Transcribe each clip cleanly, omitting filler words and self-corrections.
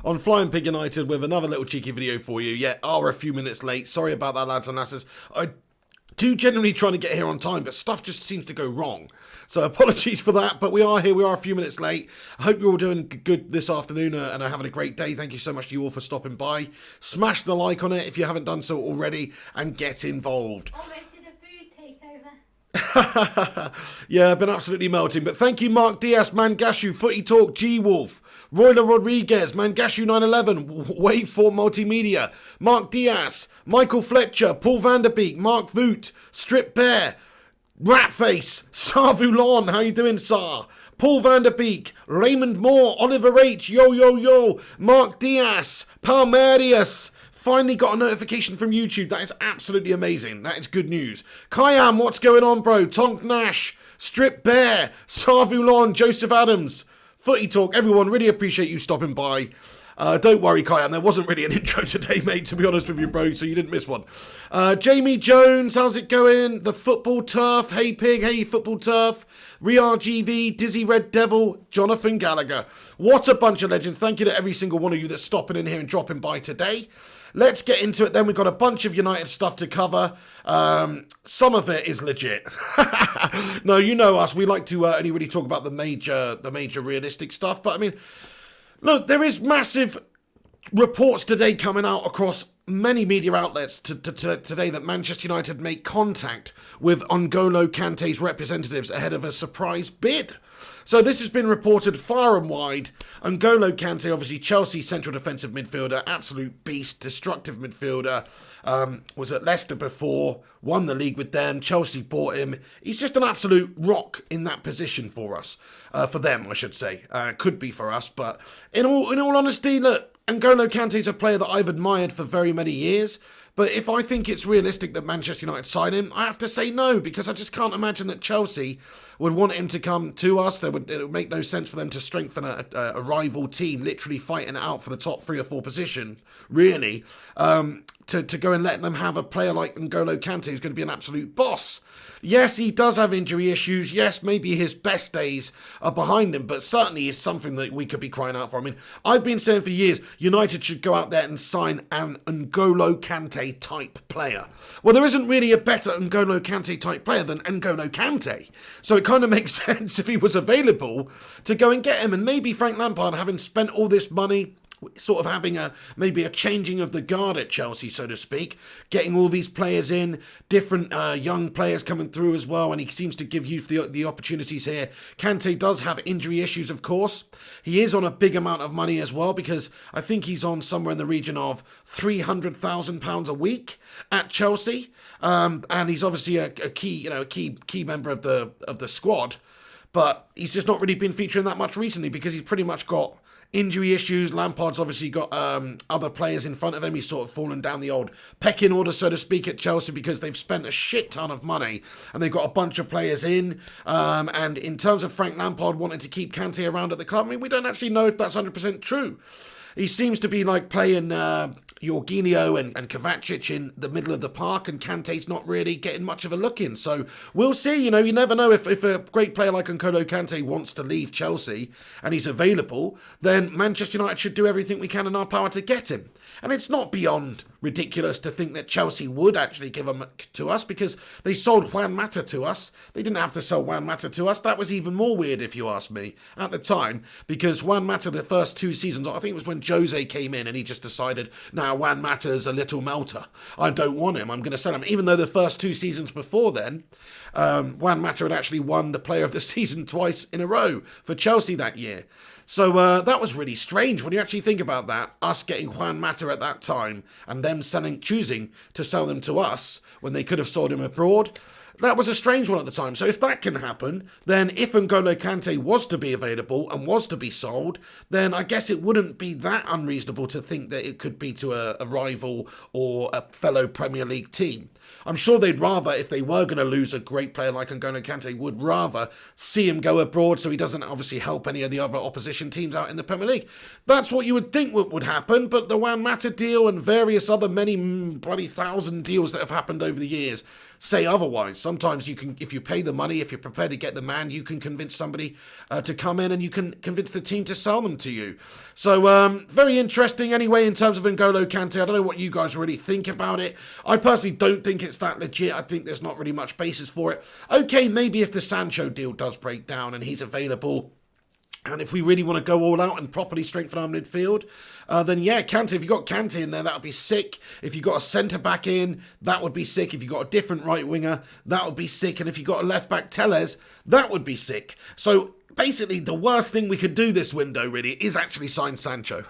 On Flying Pig United with another little cheeky video for you. Yeah, are a few minutes late. Sorry about that, lads and lasses. I do generally try to get here on time, but stuff just seems to go wrong. So apologies for that, but we are here. We are a few minutes late. I hope you're all doing good this afternoon and are having a great day. Thank you so much to you all for stopping by. Smash the like on it if you haven't done so already and get involved. Almost did a food takeover. Yeah, I've been absolutely melting. But thank you, Mark Diaz, Mangashu, Footy Talk, G-Wolf, Royler Rodriguez, Mangashu 911, Waveform Multimedia, Mark Diaz, Michael Fletcher, Paul Vanderbeek, Mark Voot, Strip Bear, Ratface, Sarvulon, how you doing, Sar? Paul Vanderbeek, Raymond Moore, Oliver H, yo, Mark Diaz, Palmerius. Finally got a notification from YouTube. That is absolutely amazing. That is good news. Kayam, what's going on, bro? Tonk Nash, Strip Bear, Sarvulon, Joseph Adams, Footy Talk. Everyone, really appreciate you stopping by. Don't worry, Kayam, there wasn't really an intro today, mate, to be honest with you, bro, so you didn't miss one. Jamie Jones, how's it going? The Football Turf, hey Pig, hey Football Turf, ReRGV, Dizzy Red Devil, Jonathan Gallagher. What a bunch of legends. Thank you to every single one of you that's stopping in here and dropping by today. Let's get into it then. We've got a bunch of United stuff to cover. Some of it is legit. No, you know us. We like to only really talk about the major realistic stuff. But I mean, look, there is massive reports today coming out across many media outlets today that Manchester United make contact with N'Golo Kanté's representatives ahead of a surprise bid. So this has been reported far and wide. N'Golo Kanté, obviously Chelsea's central defensive midfielder, absolute beast, destructive midfielder, was at Leicester before, won the league with them, Chelsea bought him. He's just an absolute rock in that position for us, for them I should say. Could be for us, but in all honesty, look, N'Golo Kanté's a player that I've admired for very many years. But if I think it's realistic that Manchester United sign him, I have to say no, because I just can't imagine that Chelsea would want him to come to us. It would make no sense for them to strengthen a rival team, literally fighting it out for the top 3 or 4 position, really, to go and let them have a player like N'Golo Kanté who's going to be an absolute boss. Yes, he does have injury issues. Yes, maybe his best days are behind him, but certainly is something that we could be crying out for. I mean, I've been saying for years, United should go out there and sign an N'Golo Kanté type player. Well, there isn't really a better N'Golo Kanté type player than N'Golo Kanté. So it kind of makes sense if he was available to go and get him. And maybe Frank Lampard, having spent all this money, sort of having maybe a changing of the guard at Chelsea, so to speak, getting all these players in, different young players coming through as well, and he seems to give youth the opportunities here. Kanté does have injury issues, of course. He is on a big amount of money as well, because I think he's on somewhere in the region of £300,000 a week at Chelsea, and he's obviously a key member of the squad, but he's just not really been featuring that much recently because he's pretty much got injury issues. Lampard's obviously got other players in front of him. He's sort of fallen down the old pecking order, so to speak, at Chelsea because they've spent a shit ton of money and they've got a bunch of players in. And in terms of Frank Lampard wanting to keep Kanté around at the club, I mean, we don't actually know if that's 100% true. He seems to be like playing Jorginho and Kovacic in the middle of the park, and Kanté's not really getting much of a look in. So we'll see. You know, you never know if a great player like N'Golo Kanté wants to leave Chelsea and he's available, then Manchester United should do everything we can in our power to get him. And it's not beyond ridiculous to think that Chelsea would actually give him to us because they sold Juan Mata to us. They didn't have to sell Juan Mata to us. That was even more weird, if you ask me, at the time, because Juan Mata, the first 2 seasons, I think it was when Jose came in and he just decided, now Juan Mata's a little melter. I don't want him. I'm going to sell him. Even though the first 2 seasons before then, Juan Mata had actually won the Player of the Season twice in a row for Chelsea that year. So that was really strange when you actually think about that, us getting Juan Mata at that time and them choosing to sell them to us when they could have sold him abroad. That was a strange one at the time. So if that can happen, then if N'Golo Kanté was to be available and was to be sold, then I guess it wouldn't be that unreasonable to think that it could be to a rival or a fellow Premier League team. I'm sure they'd rather, if they were going to lose a great player like N'Golo Kanté, would rather see him go abroad so he doesn't obviously help any of the other opposition teams out in the Premier League. That's what you would think would happen, but the Juan Mata deal and various other many bloody thousand deals that have happened over the years say otherwise. Sometimes you can, if you pay the money, if you're prepared to get the man, you can convince somebody to come in, and you can convince the team to sell them to you. So very interesting anyway in terms of N'Golo Kanté. I don't know what you guys really think about it. I personally don't think it's that legit. I think there's not really much basis for it. Okay, maybe if the Sancho deal does break down and he's available, and if we really want to go all out and properly strengthen our midfield, then yeah, Kanté, if you got Kanté in there, that would be sick. If you got a centre-back in, that would be sick. If you got a different right-winger, that would be sick. And if you got a left-back Telles, that would be sick. So basically, the worst thing we could do this window, really, is actually sign Sancho.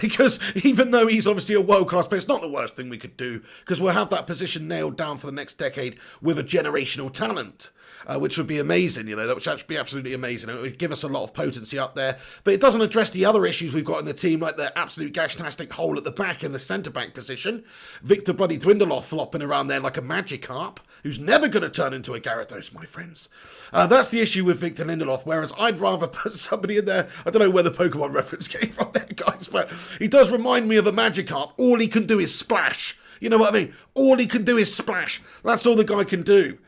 Because even though he's obviously a world-class player, it's not the worst thing we could do, because we'll have that position nailed down for the next decade with a generational talent. Which would be amazing, that would actually be absolutely amazing. It would give us a lot of potency up there. But it doesn't address the other issues we've got in the team, like the absolute gashtastic hole at the back in the centre-back position. Victor bloody Dwindloff flopping around there like a Magikarp, who's never going to turn into a Gyarados, my friends. That's the issue with Victor Lindelof, whereas I'd rather put somebody in there. I don't know where the Pokemon reference came from there, guys, but he does remind me of a Magikarp. All he can do is splash. You know what I mean? All he can do is splash. That's all the guy can do.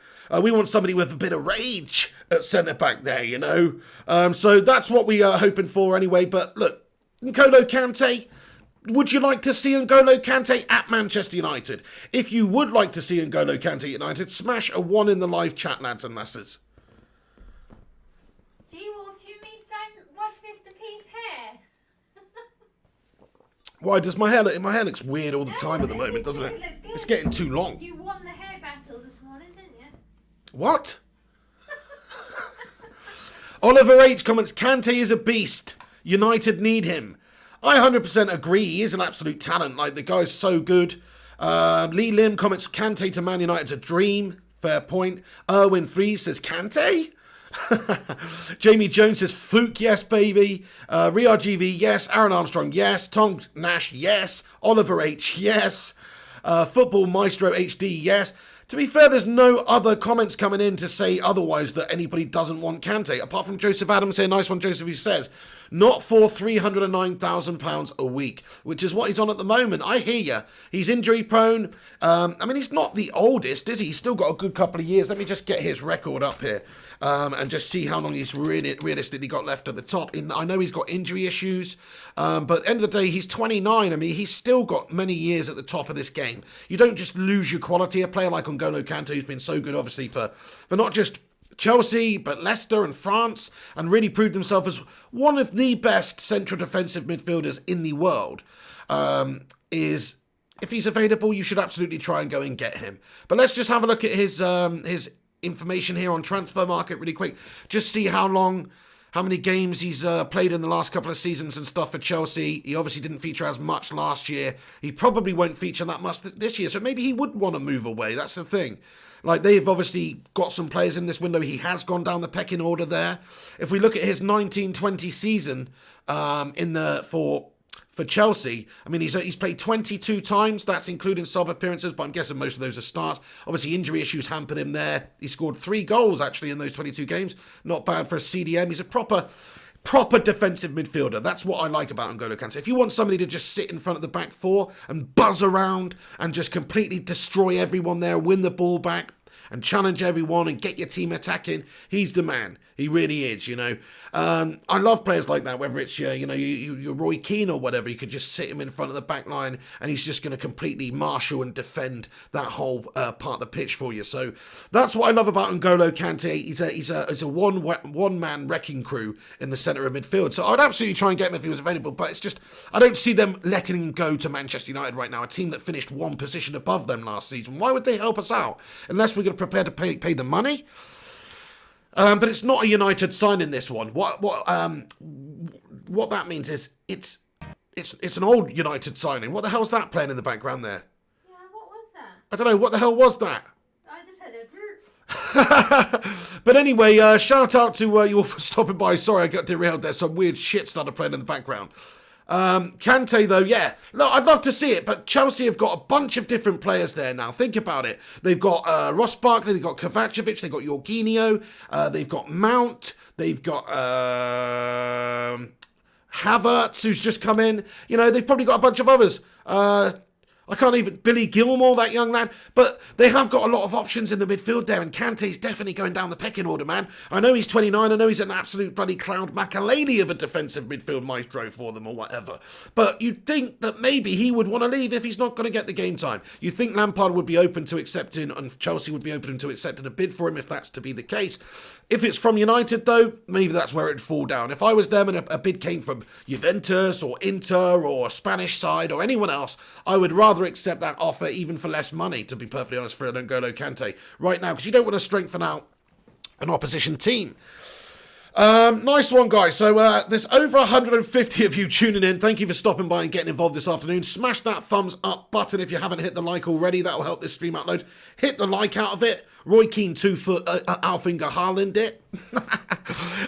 We want somebody with a bit of rage at centre-back there, So that's what we are hoping for anyway. But look, N'Golo Kanté, would you like to see N'Golo Kanté at Manchester United? If you would like to see N'Golo Kanté at United, smash a 1 in the live chat, lads and lasses. G-Wolf, you mean to wash Mr. P's hair? Why does my hair looks weird all the time at the moment, doesn't it? It's getting too long. You won the hair battle this morning, didn't you? What? Oliver H comments, Kanté is a beast. United need him. I 100% agree. He is an absolute talent. Like, the guy's so good. Lee Lim comments, Kanté to Man United's a dream. Fair point. Erwin Fries says, Kanté? Jamie Jones says, Fook, yes, baby. Riyad GV, yes. Aaron Armstrong, yes. Tom Nash, yes. Oliver H, yes. Football Maestro HD, yes. To be fair, there's no other comments coming in to say otherwise that anybody doesn't want Kanté, apart from Joseph Adams saying, nice one, Joseph, who says, not for £309,000 a week, which is what he's on at the moment. I hear you. He's injury prone. He's not the oldest, is he? He's still got a good couple of years. Let me just get his record up here and just see how long he's realistically got left at the top. I know he's got injury issues, but at the end of the day, he's 29. He's still got many years at the top of this game. You don't just lose your quality. A player like N'Golo Kanté, who's been so good, obviously, for not just Chelsea, but Leicester and France, and really proved himself as one of the best central defensive midfielders in the world, is, if he's available, you should absolutely try and go and get him. But let's just have a look at his information here on Transfer Market really quick. Just see how many games he's played in the last couple of seasons and stuff for Chelsea. He obviously didn't feature as much last year. He probably won't feature that much this year, so maybe he would want to move away. That's the thing. Like, they've obviously got some players in this window. He has gone down the pecking order there. If we look at his 19-20 season for Chelsea, he's played 22 times. That's including sub appearances, but I'm guessing most of those are starts. Obviously, injury issues hampered him there. He scored 3 goals, actually, in those 22 games. Not bad for a CDM. He's a proper defensive midfielder. That's what I like about N'Golo Kanté. If you want somebody to just sit in front of the back four and buzz around and just completely destroy everyone there, win the ball back and challenge everyone and get your team attacking, he's the man. He really is, I love players like that, whether it's your Roy Keane or whatever. You could just sit him in front of the back line and he's just going to completely marshal and defend that whole part of the pitch for you. So that's what I love about N'Golo Kanté. He's a one-man wrecking crew in the centre of midfield. So I would absolutely try and get him if he was available, but it's just, I don't see them letting him go to Manchester United right now, a team that finished one position above them last season. Why would they help us out? Unless we're going to prepare to pay the money. But it's not a United sign in this one. What that means is it's an old United signing. What the hell's that playing in the background there? Yeah, what was that? I don't know. What the hell was that? I just heard a But anyway, shout out to you all for stopping by. Sorry, I got derailed there. Some weird shit started playing in the background. Kanté, though, yeah. Look, I'd love to see it, but Chelsea have got a bunch of different players there now. Think about it. They've got Ross Barkley, they've got Kovacevic, they've got Jorginho, they've got Mount, they've got Havertz, who's just come in. They've probably got a bunch of others. I can't even... Billy Gilmore, that young lad. But they have got a lot of options in the midfield there, and Kanté's definitely going down the pecking order, man. I know he's 29. I know he's an absolute bloody Cloud Makalele of a defensive midfield maestro for them or whatever. But you'd think that maybe he would want to leave if he's not going to get the game time. You'd think Lampard would be open to accepting, and Chelsea would be open to accepting a bid for him if that's to be the case. If it's from United, though, maybe that's where it'd fall down. If I was them and a bid came from Juventus or Inter or a Spanish side or anyone else, I would rather accept that offer even for less money, to be perfectly honest, for N'Golo Kanté right now, because you don't want to strengthen out an opposition team. Nice one, guys. So there's over 150 of you tuning in. Thank you for stopping by and getting involved this afternoon. Smash that thumbs up button if you haven't hit the like already. That will help this stream upload. Hit the like out of it. Roy Keane 2 foot Alfinger Haaland it.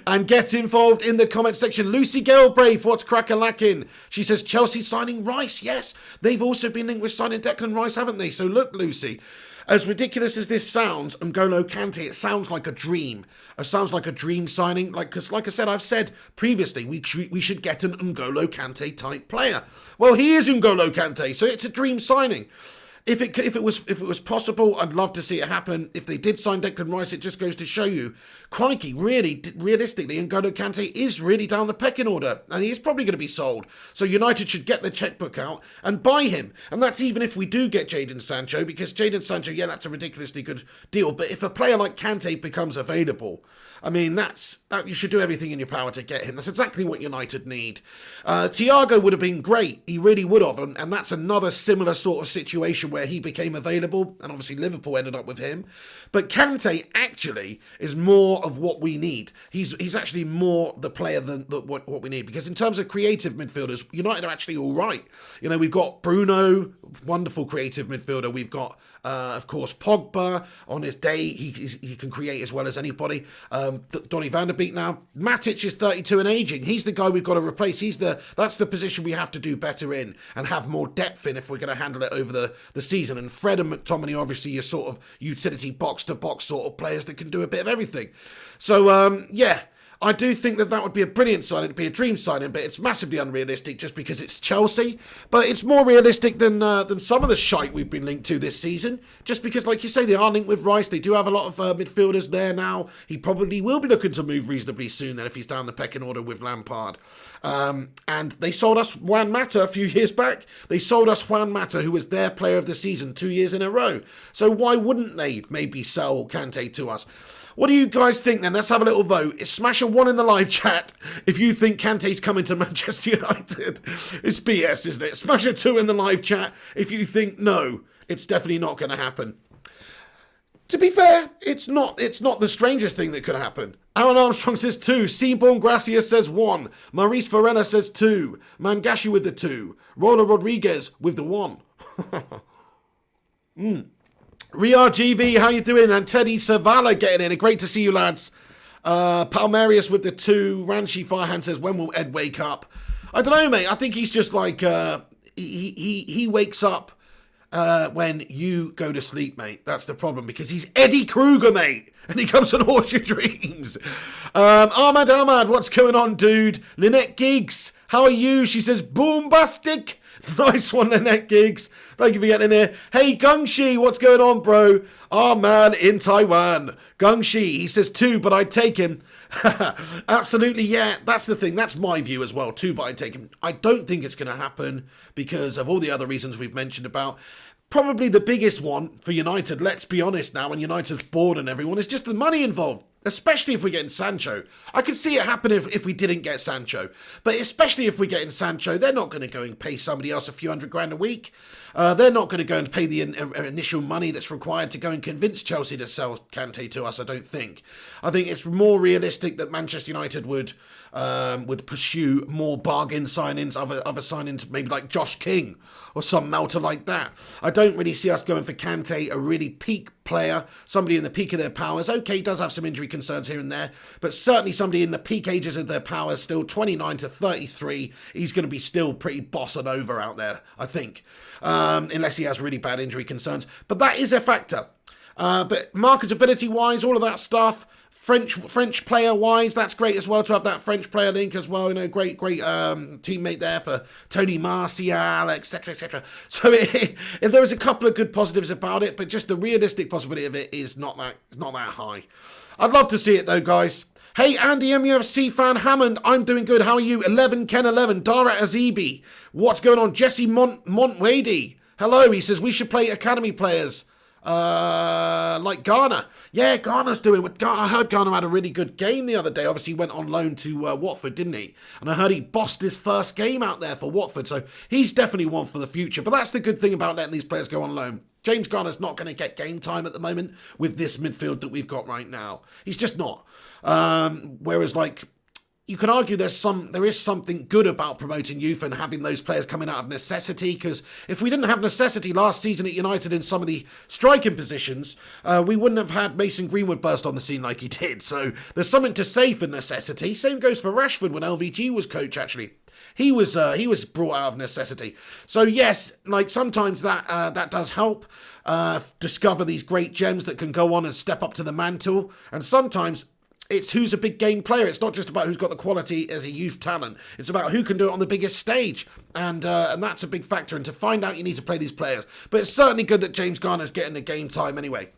And get involved in the comment section. Lucy Galbraith, what's crack-a-lacking? She says Chelsea signing Rice. Yes, they've also been linked with signing Declan Rice, haven't they? So look, Lucy, as ridiculous as this sounds, N'Golo Kanté, it sounds like a dream. It sounds like a dream signing. Because like I said, I've said previously, we should get an N'Golo Kanté type player. Well, he is N'Golo Kanté, so it's a dream signing. If it was possible, I'd love to see it happen. If they did sign Declan Rice, it just goes to show you, crikey, really, realistically, N'Golo Kanté is really down the pecking order, and he's probably going to be sold. So United should get the checkbook out and buy him. And that's even if we do get Jadon Sancho, because Jadon Sancho, yeah, that's a ridiculously good deal. But if a player like Kanté becomes available, I mean, that you should do everything in your power to get him. That's exactly what United need. Thiago would have been great. He really would have. And that's another similar sort of situation where he became available. And obviously Liverpool ended up with him. But Kanté actually is more of what we need. He's actually more the player than what we need. Because in terms of creative midfielders, United are actually all right. You know, we've got Bruno, wonderful creative midfielder. We've got, of course, Pogba. On his day, he can create as well as anybody. Donny van der Beek now. Matic is 32 and aging. He's the guy we've got to replace. That's the position we have to do better in and have more depth in if we're going to handle it over the season. And Fred and McTominay, obviously, your sort of utility box-to-box sort of players that can do a bit of everything. So, yeah. I do think that would be a brilliant signing, it'd be a dream signing, but it's massively unrealistic just because it's Chelsea. But it's more realistic than some of the shite we've been linked to this season. Just because, like you say, they are linked with Rice. They do have a lot of midfielders there now. He probably will be looking to move reasonably soon then if he's down the pecking order with Lampard. And they sold us Juan Mata a few years back. They sold us Juan Mata, who was their player of the season 2 years in a row. So why wouldn't they maybe sell Kanté to us? What do you guys think then? Let's have a little vote. Smash a 1 in the live chat if you think Kanté's coming to Manchester United. It's BS, isn't it? Smash a 2 in the live chat if you think no, it's definitely not going to happen. To be fair, it's not the strangest thing that could happen. Aaron Armstrong says 2. Seaborn Gracia says 1. Maurice Varela says 2. Mangashi with the 2. Roller Rodriguez with the 1. Riyar GV, how you doing? And Teddy Savala getting in. Great to see you, lads. Palmerius with the 2. Ranchi Firehand says, when will Ed wake up? I don't know, mate. I think he's just like, he wakes up when you go to sleep, mate. That's the problem, because he's Eddie Kruger, mate. And he comes and haunts your dreams. Ahmad, what's going on, dude? Lynette Giggs, how are you? She says, boombastic. Nice one, Lynette Giggs. Thank you for getting in here. Hey, Gungshi, what's going on, bro? Our man in Taiwan. Gungshi, he says 2, but I'd take him. Absolutely, yeah, that's the thing. That's my view as well, 2, but I'd take him. I don't think it's going to happen because of all the other reasons we've mentioned about. Probably the biggest one for United, let's be honest now, and United's bored and everyone, is just the money involved. Especially if we're getting Sancho. I could see it happen if we didn't get Sancho. But especially if we're getting Sancho, they're not going to go and pay somebody else a few $100,000 a week. They're not going to go and pay the initial money that's required to go and convince Chelsea to sell Kanté to us, I don't think. I think it's more realistic that Manchester United would pursue more bargain signings, other signings, maybe like Josh King or some melter like that. I don't really see us going for Kanté, a really peak player, somebody in the peak of their powers. Okay, he does have some injury concerns here and there, but certainly somebody in the peak ages of their powers, still 29 to 33. He's going to be still pretty bossing over out there, I think, unless he has really bad injury concerns. But that is a factor. But marketability-wise, all of that stuff, French player wise, that's great as well to have that French player link as well. You know, great teammate there for Tony Martial, etc., etc. So there was a couple of good positives about it, but just the realistic possibility of it is not that high. I'd love to see it though, guys. Hey, Andy MUFC fan Hammond, I'm doing good. How are you? 11 Ken 11 Dara Azibi. What's going on? Jesse Montwady. Hello. He says we should play academy players. Like Garner. Yeah, Garner's doing. I heard Garner had a really good game the other day. Obviously, he went on loan to Watford, didn't he? And I heard he bossed his first game out there for Watford. So he's definitely one for the future. But that's the good thing about letting these players go on loan. James Garner's not going to get game time at the moment with this midfield that we've got right now. He's just not. Whereas, like, you can argue there is something good about promoting youth and having those players coming out of necessity, because if we didn't have necessity last season at United in some of the striking positions, we wouldn't have had Mason Greenwood burst on the scene like he did. So there's something to say for necessity. Same goes for Rashford when LVG was coach, actually. He was brought out of necessity. So yes, like sometimes that does help discover these great gems that can go on and step up to the mantle, and sometimes it's who's a big game player. It's not just about who's got the quality as a youth talent. It's about who can do it on the biggest stage. And that's a big factor. And to find out, you need to play these players. But it's certainly good that James Garner's getting the game time anyway.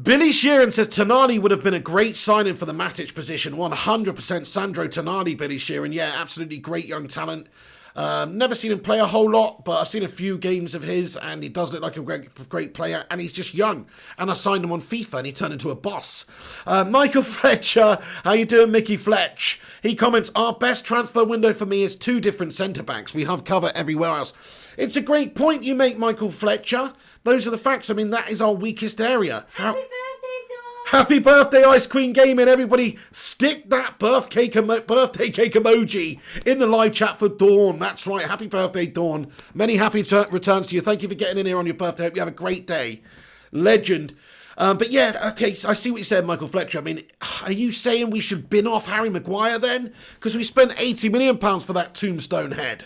Billy Sheeran says Tonali would have been a great signing for the Matic position. 100% Sandro Tonali, Billy Sheeran. Yeah, absolutely great young talent. Never seen him play a whole lot, but I've seen a few games of his, and he does look like a great player, and he's just young. And I signed him on FIFA, and he turned into a boss. Michael Fletcher, how you doing, Mickey Fletch? He comments, our best transfer window for me is 2 different centre-backs. We have cover everywhere else. It's a great point you make, Michael Fletcher. Those are the facts. I mean, that is our weakest area. Happy birthday, Dawn! Happy birthday, Ice Queen Gaming. Everybody, stick that birthday cake emoji in the live chat for Dawn. That's right. Happy birthday, Dawn. Many happy returns to you. Thank you for getting in here on your birthday. Hope you have a great day. Legend. But yeah, okay, so I see what you said, Michael Fletcher. I mean, are you saying we should bin off Harry Maguire then? Because we spent £80 million for that tombstone head.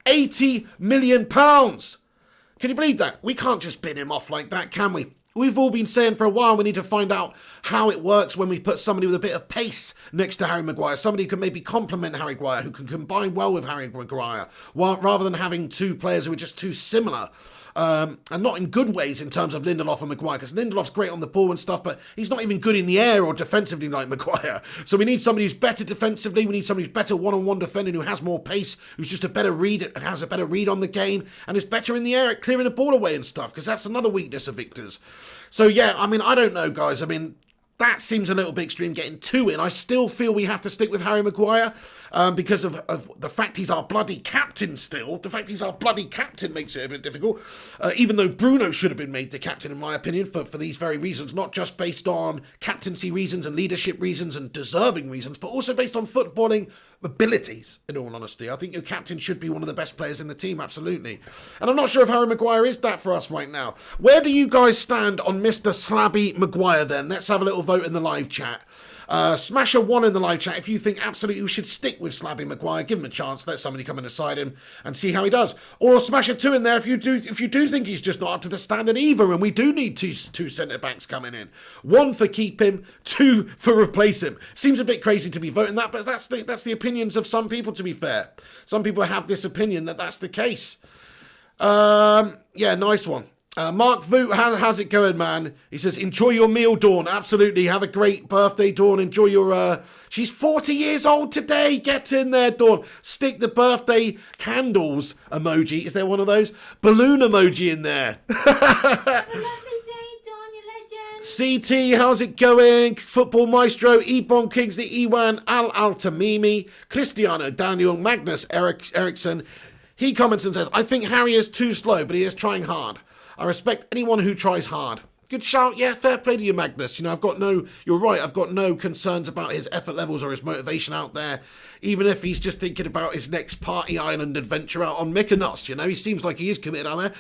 £80 million. Can you believe that? We can't just bin him off like that, can we? We've all been saying for a while we need to find out how it works when we put somebody with a bit of pace next to Harry Maguire. Somebody who can maybe complement Harry Maguire, who can combine well with Harry Maguire, rather than having 2 players who are just too similar. And not in good ways in terms of Lindelof and Maguire, because Lindelof's great on the ball and stuff, but he's not even good in the air or defensively like Maguire. So we need somebody who's better defensively. We need somebody who's better one-on-one defending, who has more pace, who's just a better read, has a better read on the game, and is better in the air at clearing the ball away and stuff, because that's another weakness of Victor's. So yeah, I mean, I don't know, guys. I mean, that seems a little bit extreme, getting 2 in. I still feel we have to stick with Harry Maguire because of the fact he's our bloody captain still. The fact he's our bloody captain makes it a bit difficult. Even though Bruno should have been made the captain, in my opinion, for these very reasons. Not just based on captaincy reasons and leadership reasons and deserving reasons, but also based on footballing abilities, in all honesty. I think your captain should be one of the best players in the team, absolutely. And I'm not sure if Harry Maguire is that for us right now. Where do you guys stand on Mr. Slabby Maguire then? Let's have a little vote in the live chat. Smash a 1 in the live chat if you think absolutely we should stick with Slabby Maguire. Give him a chance. Let somebody come and aside him and see how he does. Or smash a 2 in there if you do think he's just not up to the standard either, and we do need two centre backs coming in. 1 for keep him, 2 for replace him. Seems a bit crazy to be voting that, but that's the opinions of some people. To be fair, some people have this opinion that that's the case. Yeah, nice one. Mark Voot, how's it going, man? He says, enjoy your meal, Dawn. Absolutely. Have a great birthday, Dawn. Enjoy your... She's 40 years old today. Get in there, Dawn. Stick the birthday candles emoji. Is there one of those? Balloon emoji in there. CT, how's it going? Football Maestro, Ebon Kingsley, Ewan, Al Altamimi, Cristiano, Daniel, Magnus, Eriksson. He comments and says, I think Harry is too slow, but he is trying hard. I respect anyone who tries hard. Good shout. Yeah, fair play to you, Magnus. You know, you're right, I've got no concerns about his effort levels or his motivation out there, even if he's just thinking about his next party island adventure out on Mykonos. You know, he seems like he is committed out there.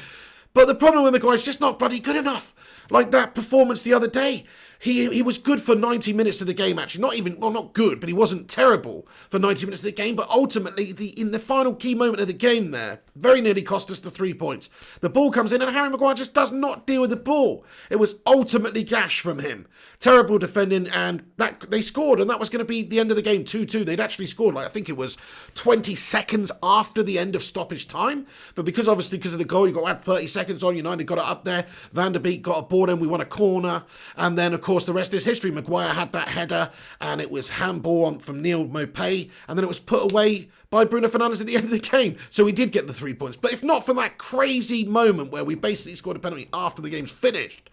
But the problem with Maguire's just not bloody good enough. Like that performance the other day. he was good for 90 minutes of the game, actually. Not good, but he wasn't terrible for 90 minutes of the game. But ultimately, in the final key moment of the game there, very nearly cost us the 3 points. The ball comes in and Harry Maguire just does not deal with the ball. It was ultimately gash from him. Terrible defending, and that they scored, and that was going to be the end of the game, 2-2. They'd actually scored, I think it was 20 seconds after the end of stoppage time. But because of the goal, you got to add 30 seconds on. United got it up there. Van der Beek got a ball in. We won a corner. And then, of course, the rest is history. Maguire had that header, and it was handball from Neil Maupay. And then it was put away by Bruno Fernandes at the end of the game. So we did get the 3 points. But if not for that crazy moment where we basically scored a penalty after the game's finished,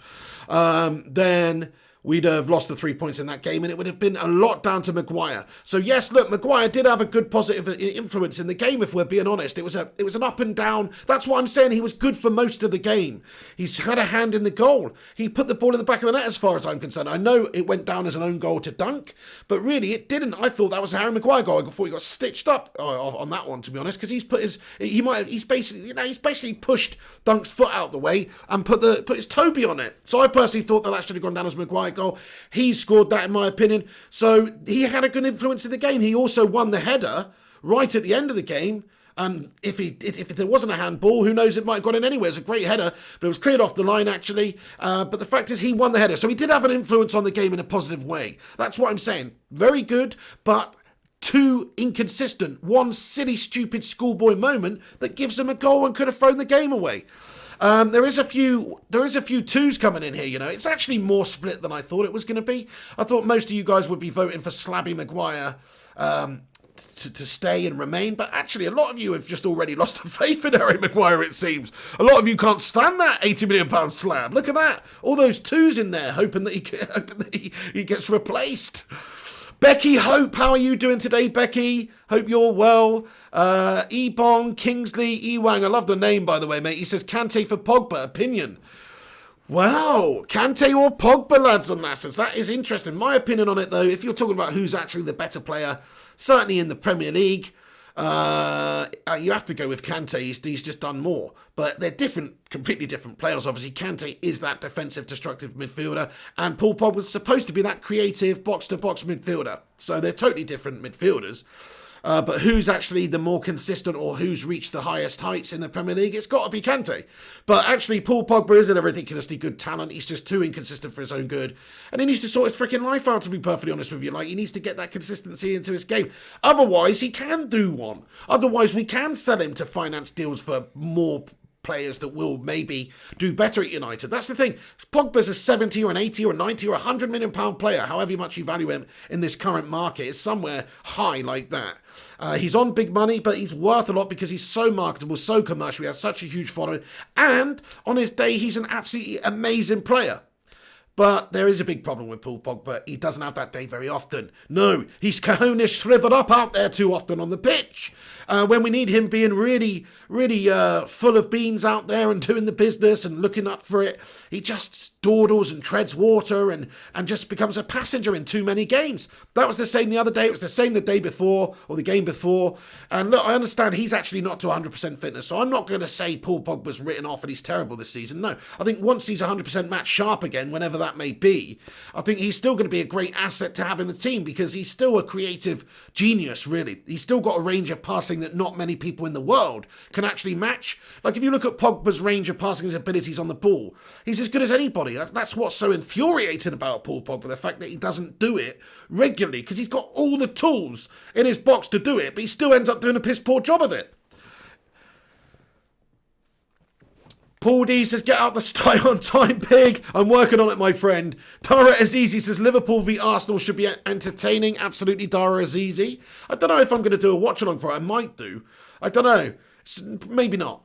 then we'd have lost the 3 points in that game, and it would have been a lot down to Maguire. So yes, look, Maguire did have a good positive influence in the game, if we're being honest. It was an up and down. That's what I'm saying. He was good for most of the game. He's had a hand in the goal. He put the ball in the back of the net, as far as I'm concerned. I know it went down as an own goal to Dunk, but really it didn't. I thought that was a Harry Maguire goal. I thought he got stitched up on that one, to be honest, because he's basically pushed Dunk's foot out the way and put his Toby on it. So I personally thought that should have gone down as Maguire goal. He scored that, in my opinion. So he had a good influence in the game. He also won the header right at the end of the game. And if there wasn't a handball, who knows, it might have gone in anyway. It was a great header, but it was cleared off the line, actually. But the fact is, he won the header. So he did have an influence on the game in a positive way. That's what I'm saying. Very good, but too inconsistent. One silly, stupid schoolboy moment that gives him a goal and could have thrown the game away. There is a few twos coming in here, It's actually more split than I thought it was going to be. I thought most of you guys would be voting for Slabby Maguire to stay and remain, but actually a lot of you have just already lost faith in Harry Maguire, it seems. A lot of you can't stand that £80 million slab. Look at that. All those twos in there, hoping that he gets replaced. Becky Hope, how are you doing today, Becky? Hope you're well. Ebong, Kingsley, Ewang, I love the name, by the way, mate. He says, Kanté for Pogba, opinion. Wow, Kanté or Pogba, lads and lasses. That is interesting. My opinion on it, though, if you're talking about who's actually the better player, certainly in the Premier League, you have to go with Kanté. He's just done more. But they're completely different players. Obviously, Kanté is that defensive, destructive midfielder, and Paul Pogba was supposed to be that creative, box-to-box midfielder. So they're totally different midfielders. But who's actually the more consistent, or who's reached the highest heights in the Premier League? It's got to be Kanté. But actually, Paul Pogba isn't a ridiculously good talent. He's just too inconsistent for his own good. And he needs to sort his freaking life out, to be perfectly honest with you. He needs to get that consistency into his game. Otherwise, he can do one. Otherwise, we can sell him to finance deals for more players that will maybe do better at United. That's the thing. Pogba's a 70 or an 80 or 90 or 100 million pound player, however much you value him in this current market, is somewhere high like that. He's on big money, but he's worth a lot because he's so marketable, so commercial, he has such a huge following, and on his day, he's an absolutely amazing player. But there is a big problem with Paul Pogba. He doesn't have that day very often. No, he's cojones shriveled up out there too often on the pitch. When we need him being really, really full of beans out there and doing the business and looking up for it, he just dawdles and treads water and just becomes a passenger in too many games. That was the same the other day. It was the same the day before or the game before. And look, I understand he's actually not to 100% fitness, so I'm not going to say Paul Pogba's written off and he's terrible this season. No, I think once he's 100% match sharp again, whenever that may be, I think he's still going to be a great asset to have in the team because he's still a creative genius, really. He's still got a range of passing that not many people in the world can actually match. Like if you look at Pogba's range of passing, his abilities on the ball, he's as good as anybody. That's what's so infuriating about Paul Pogba, the fact that he doesn't do it regularly because he's got all the tools in his box to do it, but he still ends up doing a piss poor job of it. Paul D says, get out the style on time, pig. I'm working on it, my friend. Dara Azizi says, Liverpool v Arsenal should be entertaining. Absolutely, Dara Azizi. I don't know if I'm going to do a watch-along for it. I might do. I don't know. Maybe not.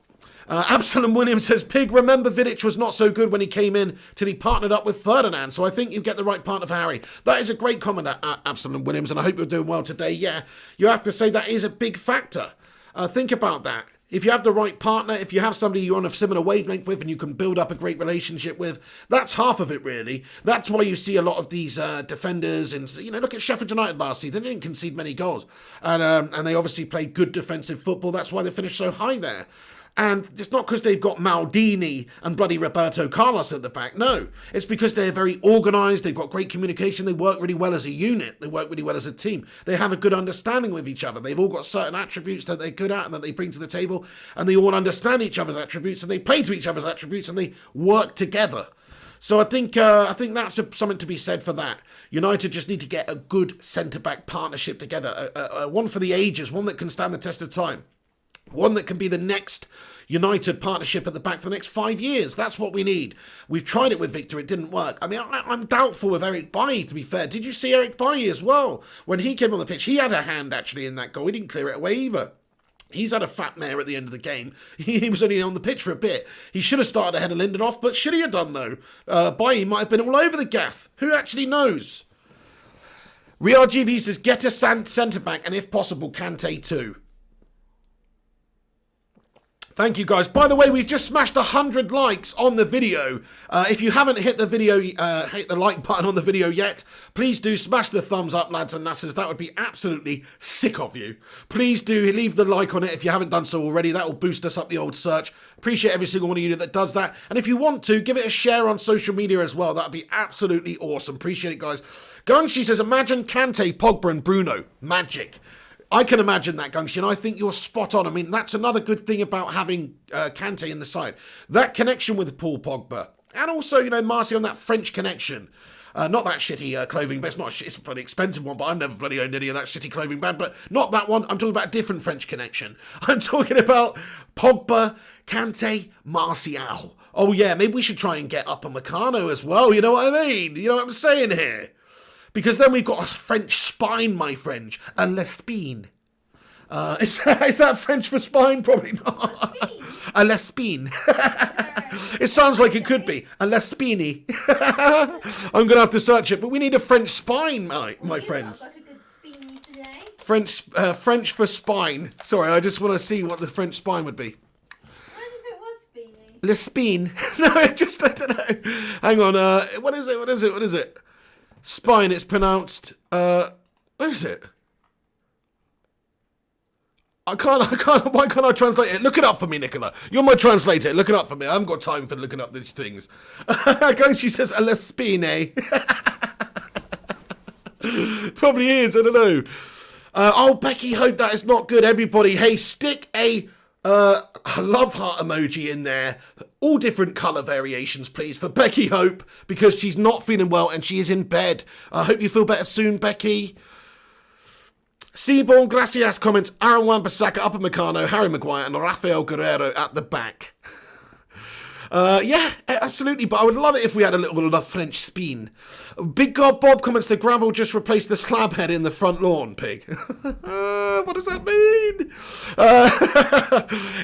Absalom Williams says, Pig, remember Vidic was not so good when he came in till he partnered up with Ferdinand, so I think you get the right partner for Harry. That is a great comment, Absalom Williams, and I hope you're doing well today. Yeah, you have to say that is a big factor. Think about that. If you have the right partner, if you have somebody you're on a similar wavelength with and you can build up a great relationship with, that's half of it, really. That's why you see a lot of these defenders, and look at Sheffield United last season. They didn't concede many goals, and they obviously played good defensive football. That's why they finished so high there. And it's not because they've got Maldini and bloody Roberto Carlos at the back. No, it's because they're very organised. They've got great communication. They work really well as a unit. They work really well as a team. They have a good understanding with each other. They've all got certain attributes that they're good at and that they bring to the table. And they all understand each other's attributes and they play to each other's attributes and they work together. So I think that's something to be said for that. United just need to get a good centre-back partnership together. One for the ages, one that can stand the test of time. One that can be the next United partnership at the back for the next 5 years. That's what we need. We've tried it with Victor. It didn't work. I mean, I'm doubtful with Eric Bailly, to be fair. Did you see Eric Bailly as well? When he came on the pitch, he had a hand, actually, in that goal. He didn't clear it away either. He's had a fat mare at the end of the game. He was only on the pitch for a bit. He should have started ahead of Lindelof, but should he have done, though? Bailly might have been all over the gaff. Who actually knows? Real GV says, get a centre-back, and if possible, Kanté too. Thank you, guys. By the way, we've just smashed 100 likes on the video. If you haven't hit the like button on the video yet, please do smash the thumbs up, lads and lasses. That would be absolutely sick of you. Please do leave the like on it if you haven't done so already. That will boost us up the old search. Appreciate every single one of you that does that. And if you want to, give it a share on social media as well. That would be absolutely awesome. Appreciate it, guys. Gungshi says, imagine Kanté, Pogba and Bruno. Magic. I can imagine that, Gungshi, and I think you're spot on. I mean, that's another good thing about having Kanté in the side. That connection with Paul Pogba. And also, you know, Marcy on that French connection. Not that shitty clothing, but it's not it's a bloody expensive one, but I've never bloody owned any of that shitty clothing brand. But not that one. I'm talking about a different French connection. I'm talking about Pogba, Kanté, Martial. Oh, yeah, maybe we should try and get Upamecano as well. You know what I mean? You know what I'm saying here? Because then we've got a French spine, my friend. A Lespine. Is that French for spine? Probably not. A Lespine. It sounds like it could be. A Lespini. I'm going to have to search it. But we need a French spine, my friends. Got a good spiny today. French for spine. Sorry, I just want to see what the French spine would be. What if it was spiny? Lespine. No, I don't know. Hang on. What is it? Spine, it's pronounced, what is it? I can't, why can't I translate it? Look it up for me, Nicola. You're my translator. Look it up for me. I haven't got time for looking up these things. She says, a Lespine. Probably is, I don't know. Oh, Becky, hope that is not good, everybody. Hey, stick a love heart emoji in there. All different colour variations, please, for Becky Hope, because she's not feeling well and she is in bed. I hope you feel better soon, Becky. Seaborn Gracias comments, Aaron Wan-Bissaka, Upamecano, Harry Maguire and Rafael Guerrero at the back. Yeah, absolutely, but I would love it if we had a little bit of the French spin. Big God Bob comments, the gravel just replaced the slab head in the front lawn, pig. What does that mean?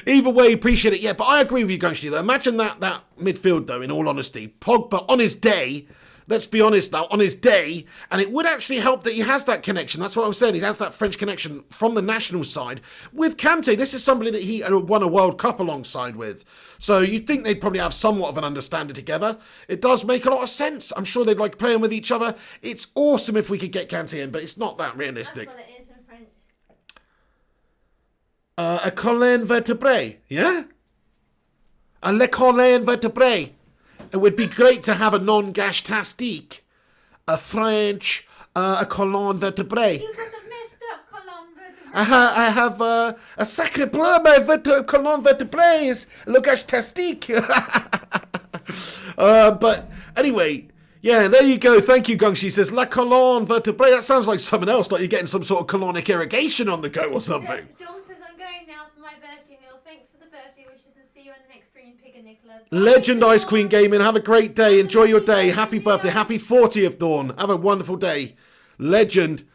Either way, appreciate it. Yeah, but I agree with you, Gunshi, though. Imagine that midfield, though, in all honesty. Pogba, on his day, let's be honest now, on his day, and it would actually help that he has that connection. That's what I'm saying. He has that French connection from the national side. With Kanté, this is somebody that he won a World Cup alongside with. So you'd think they'd probably have somewhat of an understanding together. It does make a lot of sense. I'm sure they'd like playing with each other. It's awesome if we could get Kanté in, but it's not that realistic. That's what it is in French. A colonne vertébrée, yeah? A le colonne vertébrée. It would be great to have a non-gash tastique. A French, a colonne vertébrée. You got a messed up colonne vertebrae. I have a sacre bleu, my colonne vertébrée is le gash tastique. But anyway, yeah, there you go. Thank you, Gungshi says, la colonne vertébrée. That sounds like something else, like you're getting some sort of colonic irrigation on the go or something. John says, I'm going now for my birthday meal. Thanks for the birthday wishes and see you on the next stream, Pig and Nicola. Legend Ice Queen Gaming, have a great day. Enjoy your day. Happy birthday. Happy 40th, Dawn. Have a wonderful day. Legend.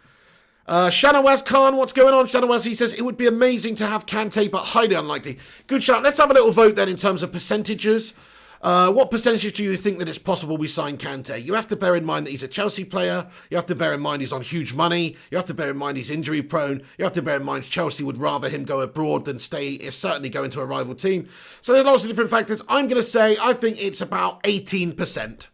Shanawaz Khan, what's going on? Shanawaz, he says, it would be amazing to have Kanté, but highly unlikely. Good shout. Let's have a little vote then in terms of percentages. What percentage do you think that it's possible we sign Kanté? You have to bear in mind that he's a Chelsea player. You have to bear in mind he's on huge money. You have to bear in mind he's injury prone. You have to bear in mind Chelsea would rather him go abroad than certainly go into a rival team. So there are lots of different factors. I'm going to say I think it's about 18%.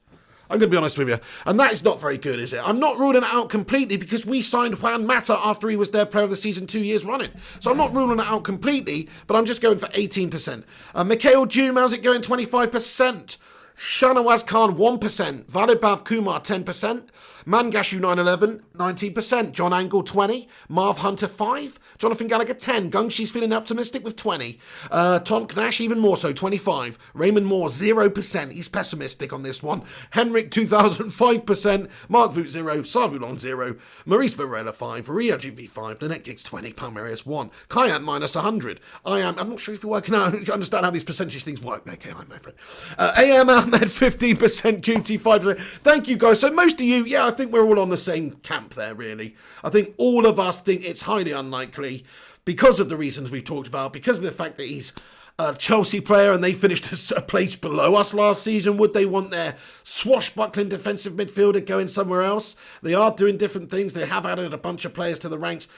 I'm going to be honest with you. And that is not very good, is it? I'm not ruling it out completely because we signed Juan Mata after he was their player of the season 2 years running. So I'm not ruling it out completely, but I'm just going for 18%. Mikhail Jum, how's it going? 25%. Shanawaz Khan, 1%. Valibav Kumar, 10%. Mangashu 911, 19%. John Angle, 20. Marv Hunter, 5. Jonathan Gallagher, 10. Gungshi's feeling optimistic with 20. Tom Knash, even more so, 25. Raymond Moore, 0%. He's pessimistic on this one. Henrik, 2000, 5%. Mark Voot, 0. Savulon, 0. Maurice Varela, 5. Ria GV, 5. Nanette Gigs, 20. Palmerius, 1. Kayant, minus 100. I'm not sure if you're working out, you understand how these percentage things work. Okay, I'm my friend. AM Ahmed, 15%. QT, 5%. Thank you, guys. So most of you, yeah, I think we're all on the same camp there, really. I think all of us think it's highly unlikely because of the reasons we've talked about, because of the fact that he's a Chelsea player and they finished a place below us last season. Would they want their swashbuckling defensive midfielder going somewhere else? They are doing different things. They have added a bunch of players to the ranks.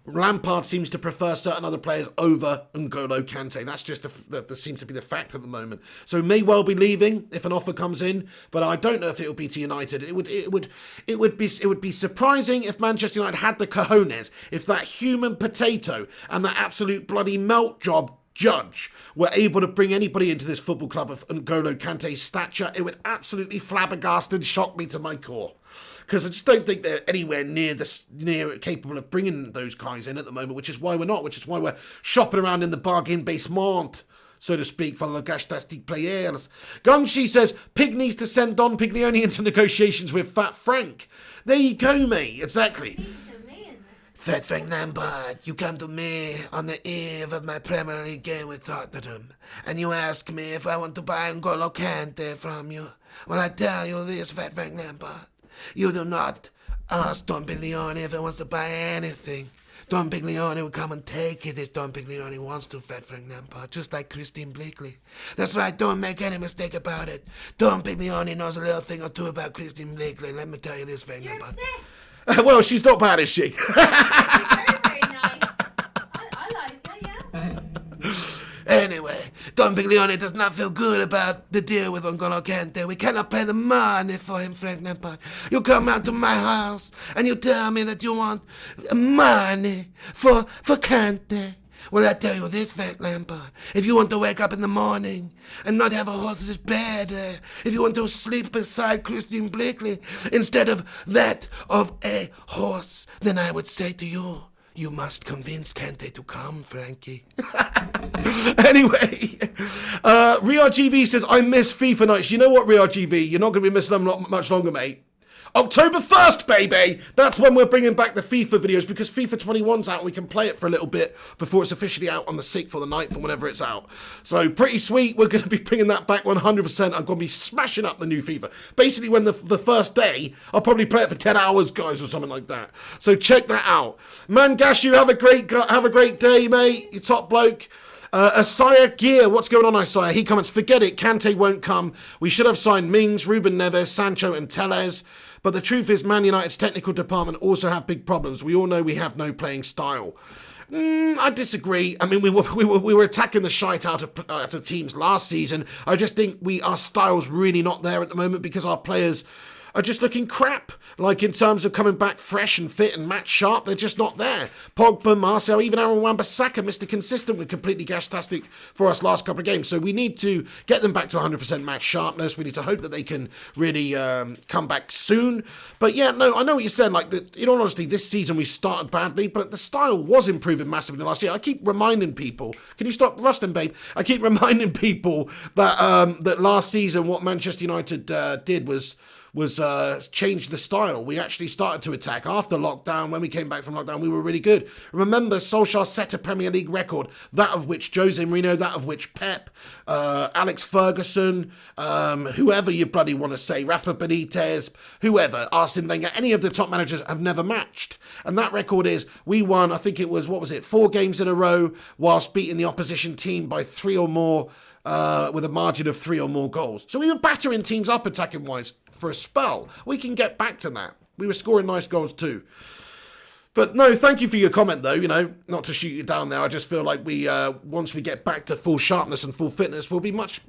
Lampard seems to prefer certain other players over N'Golo Kanté. That's just that seems to be the fact at the moment. So may well be leaving if an offer comes in, but I don't know if it will be to United. It would be surprising if Manchester United had the cojones, if that human potato and that absolute bloody melt job judge were able to bring anybody into this football club of N'Golo Kanté's stature. It would absolutely flabbergast and shock me to my core. Because I just don't think they're anywhere near capable of bringing those guys in at the moment, which is why we're not, which is why we're shopping around in the bargain basement, so to speak, for fantastic players. Gungshi says, Pig needs to send Don Piglioni into negotiations with Fat Frank. There you go, mate, exactly. Fat Frank Lampard, you come to me on the eve of my Premier League game with Tottenham, and you ask me if I want to buy N'Golo Kanté from you. Well, I tell you this, Fat Frank Lampard. You do not ask Don Piglioni if he wants to buy anything. Don Piglioni will come and take it if Don Piglioni wants to, Fat Frank Lampard, just like Christine Bleakley. That's right, don't make any mistake about it. Don Piglioni knows a little thing or two about Christine Bleakley. Let me tell you this, Frank Lampard. Well, she's not bad, is she? Very, very nice. I like her, yeah. Anyway, Don Piglioni does not feel good about the deal with N'Golo Kanté. We cannot pay the money for him, Frank Lampard. You come out to my house and you tell me that you want money for Kanté. Well, I tell you this, Frank Lampard. If you want to wake up in the morning and not have a horse's bed, if you want to sleep beside Christine Bleakley instead of that of a horse, then I would say to you, you must convince Kanté to come, Frankie. Anyway, RiarGV says, I miss FIFA nights. You know what, RiarGV? You're not going to be missing them much longer, mate. October 1st, baby! That's when we're bringing back the FIFA videos, because FIFA 21's out and we can play it for a little bit before it's officially out on the 6th or the 9th or whenever it's out. So pretty sweet. We're going to be bringing that back 100%. I'm going to be smashing up the new FIFA. Basically, when the first day, I'll probably play it for 10 hours, guys, or something like that. So check that out. Mangashu, have a great day, mate. You top bloke. Asaya Gear, what's going on, Asaya? He comments, forget it, Kanté won't come. We should have signed Mings, Ruben Neves, Sancho and Tellez. But the truth is, Man United's technical department also have big problems. We all know we have no playing style. I disagree. I mean, we were attacking the shite out of teams last season. I just think our style's really not there at the moment because our players are just looking crap. Like in terms of coming back fresh and fit and match sharp, they're just not there. Pogba, Marcel, even Aaron Wan-Bissaka, Mr. Consistent, with completely gastastic for us last couple of games. So we need to get them back to 100% match sharpness. We need to hope that they can really come back soon. But yeah, no, I know what you said. Like, in all honesty, this season we started badly, but the style was improving massively last year. I keep reminding people, can you stop rusting, babe? I keep reminding people that that last season what Manchester United did was change the style. We actually started to attack after lockdown. When we came back from lockdown, we were really good. Remember, Solskjaer set a Premier League record, that of which Jose Mourinho, that of which Pep, Alex Ferguson, whoever you bloody want to say, Rafa Benitez, whoever, Arsene Wenger, any of the top managers have never matched. And that record is, we won, I think it was, 4 games in a row, whilst beating the opposition team by 3 or more, with a margin of 3 or more goals. So we were battering teams up attacking-wise for a spell. We can get back to that. We were scoring nice goals too. But no, thank you for your comment, though. You know, not to shoot you down there. I just feel like we, once we get back to full sharpness and full fitness, we'll be much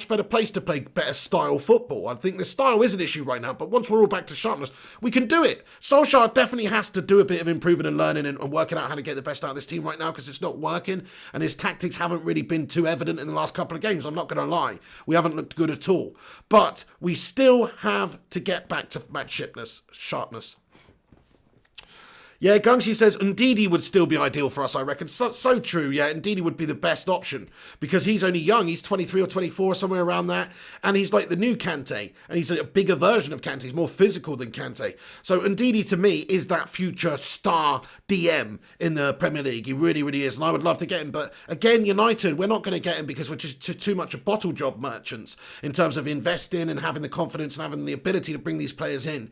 better placed to play better style football. I think the style is an issue right now, but once we're all back to sharpness, we can do it. Solskjaer definitely has to do a bit of improving and learning and working out how to get the best out of this team right now, because it's not working, and his tactics haven't really been too evident in the last couple of games. I'm not going to lie, we haven't looked good at all. But we still have to get back to sharpness. Yeah, Gungshi says Ndidi would still be ideal for us, I reckon. So true, yeah. Ndidi would be the best option because he's only young. He's 23 or 24, somewhere around that. And he's like the new Kanté. And he's a bigger version of Kanté. He's more physical than Kanté. So Ndidi, to me, is that future star DM in the Premier League. He really, really is. And I would love to get him. But again, United, we're not going to get him because we're just too much of bottle job merchants in terms of investing and having the confidence and having the ability to bring these players in.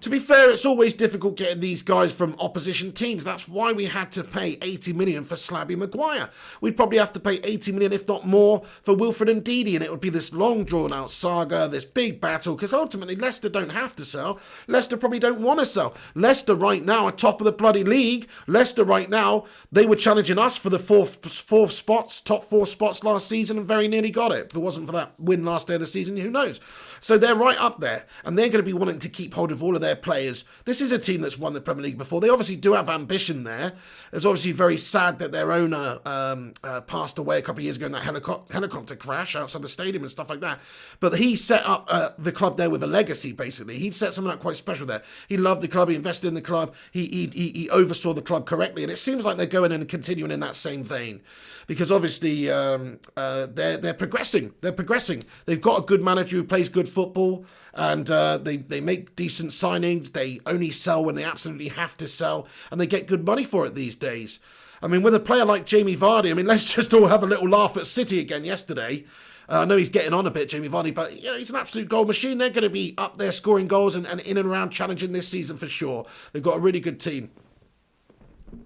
To be fair, it's always difficult getting these guys from opposition teams. That's why we had to pay 80 million for Slabby Maguire. We'd probably have to pay 80 million, if not more, for Wilfred Ndidi, and it would be this long drawn-out saga, this big battle, because ultimately Leicester don't have to sell. Leicester probably don't want to sell. Leicester right now are top of the bloody league. Leicester right now, they were challenging us for the fourth spots, top 4 spots last season, and very nearly got it. If it wasn't for that win last day of the season, who knows? So they're right up there, and they're going to be wanting to keep hold of all of their players. This is a team that's won the Premier League before. They obviously do have ambition there. It's obviously very sad that their owner passed away a couple of years ago in that helicopter crash outside the stadium and stuff like that. But he set up the club there with a legacy, basically. He set something up quite special there. He loved the club. He invested in the club. He oversaw the club correctly. And it seems like they're going in and continuing in that same vein. Because obviously they're progressing. They're progressing. They've got a good manager who plays good football. And they make decent signings. They only sell when they absolutely have to sell. And they get good money for it these days. I mean, with a player like Jamie Vardy, I mean, let's just all have a little laugh at City again yesterday. I know he's getting on a bit, Jamie Vardy, but you know, he's an absolute goal machine. They're going to be up there scoring goals and in and around challenging this season for sure. They've got a really good team. Do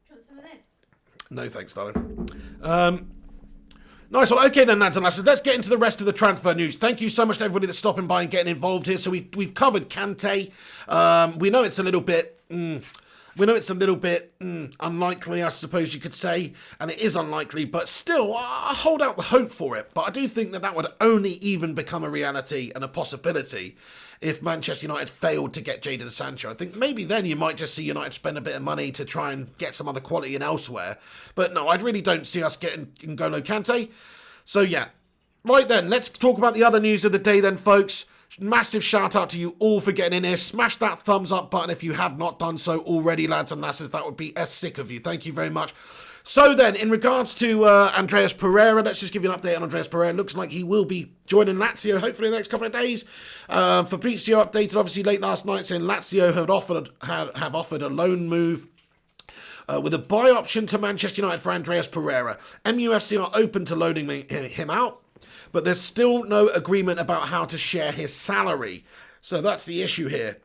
you want some of this? No, thanks, darling. Nice one. Okay then, lads and lasses, let's get into the rest of the transfer news. Thank you so much to everybody that's stopping by and getting involved here. So we've covered Kanté. We know it's a little bit... unlikely, I suppose you could say, and it is unlikely, but still, I hold out the hope for it. But I do think that would only even become a reality and a possibility if Manchester United failed to get Jadon Sancho. I think maybe then you might just see United spend a bit of money to try and get some other quality in elsewhere. But no, I really don't see us getting N'Golo Kanté. So yeah, right then, let's talk about the other news of the day then, folks. Massive shout out to you all for getting in here. Smash that thumbs up button if you have not done so already, lads and lasses. That would be sick of you. Thank you very much. So then, in regards to Andreas Pereira, let's just give you an update on Andreas Pereira. Looks like he will be joining Lazio hopefully in the next couple of days. Fabrizio updated obviously late last night saying Lazio have offered a loan move with a buy option to Manchester United for Andreas Pereira. MUFC are open to loaning him out, but there's still no agreement about how to share his salary. So that's the issue here.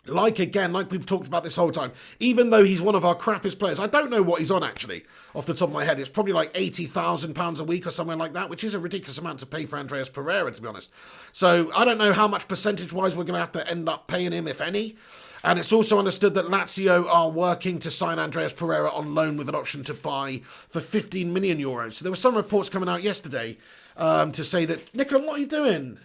Like we've talked about this whole time, even though he's one of our crappiest players, I don't know what he's on actually, off the top of my head. It's probably like £80,000 a week or something like that, which is a ridiculous amount to pay for Andreas Pereira, to be honest. So I don't know how much percentage-wise we're going to have to end up paying him, if any. And it's also understood that Lazio are working to sign Andreas Pereira on loan with an option to buy for €15 million. So there were some reports coming out yesterday to say that, Nicola, what are you doing?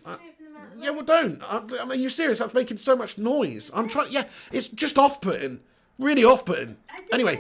Yeah, well, don't. I mean, are you serious? That's making so much noise. I'm trying. Yeah, it's just off-putting. Really off-putting. Anyway,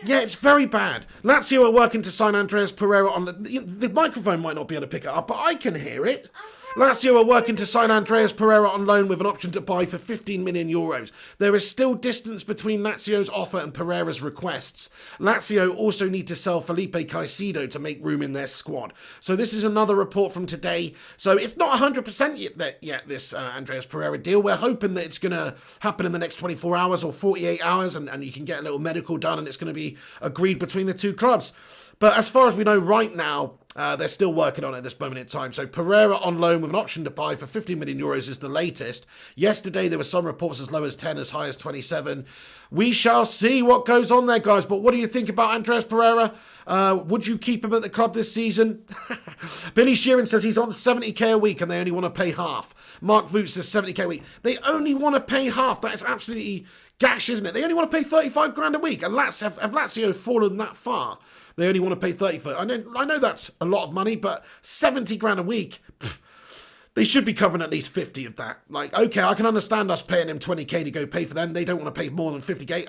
yeah, it's very bad. Lazio are working to sign Andreas Pereira on... The microphone might not be able to pick it up, but I can hear it. Lazio are working to sign Andreas Pereira on loan with an option to buy for €15 million. There is still distance between Lazio's offer and Pereira's requests. Lazio also need to sell Felipe Caicedo to make room in their squad. So this is another report from today. So it's not 100% yet this Andreas Pereira deal. We're hoping that it's going to happen in the next 24 hours or 48 hours and you can get a little medical done and it's going to be agreed between the two clubs. But as far as we know right now, they're still working on it at this moment in time. So Pereira on loan with an option to buy for 15 million euros is the latest. Yesterday there were some reports as low as 10, as high as 27. We shall see what goes on there, guys. But what do you think about Andreas Pereira? Would you keep him at the club this season? Billy Sheeran says he's on 70k a week and they only want to pay half. Mark Voot says 70k a week. They only want to pay half. That is absolutely gash, isn't it? They only want to pay 35 grand a week. And have Lazio fallen that far? They only want to pay 30. I know that's a lot of money, but 70 grand a week, they should be covering at least 50 of that. Like, okay, I can understand us paying him 20k to go pay for them. They don't want to pay more than 50k.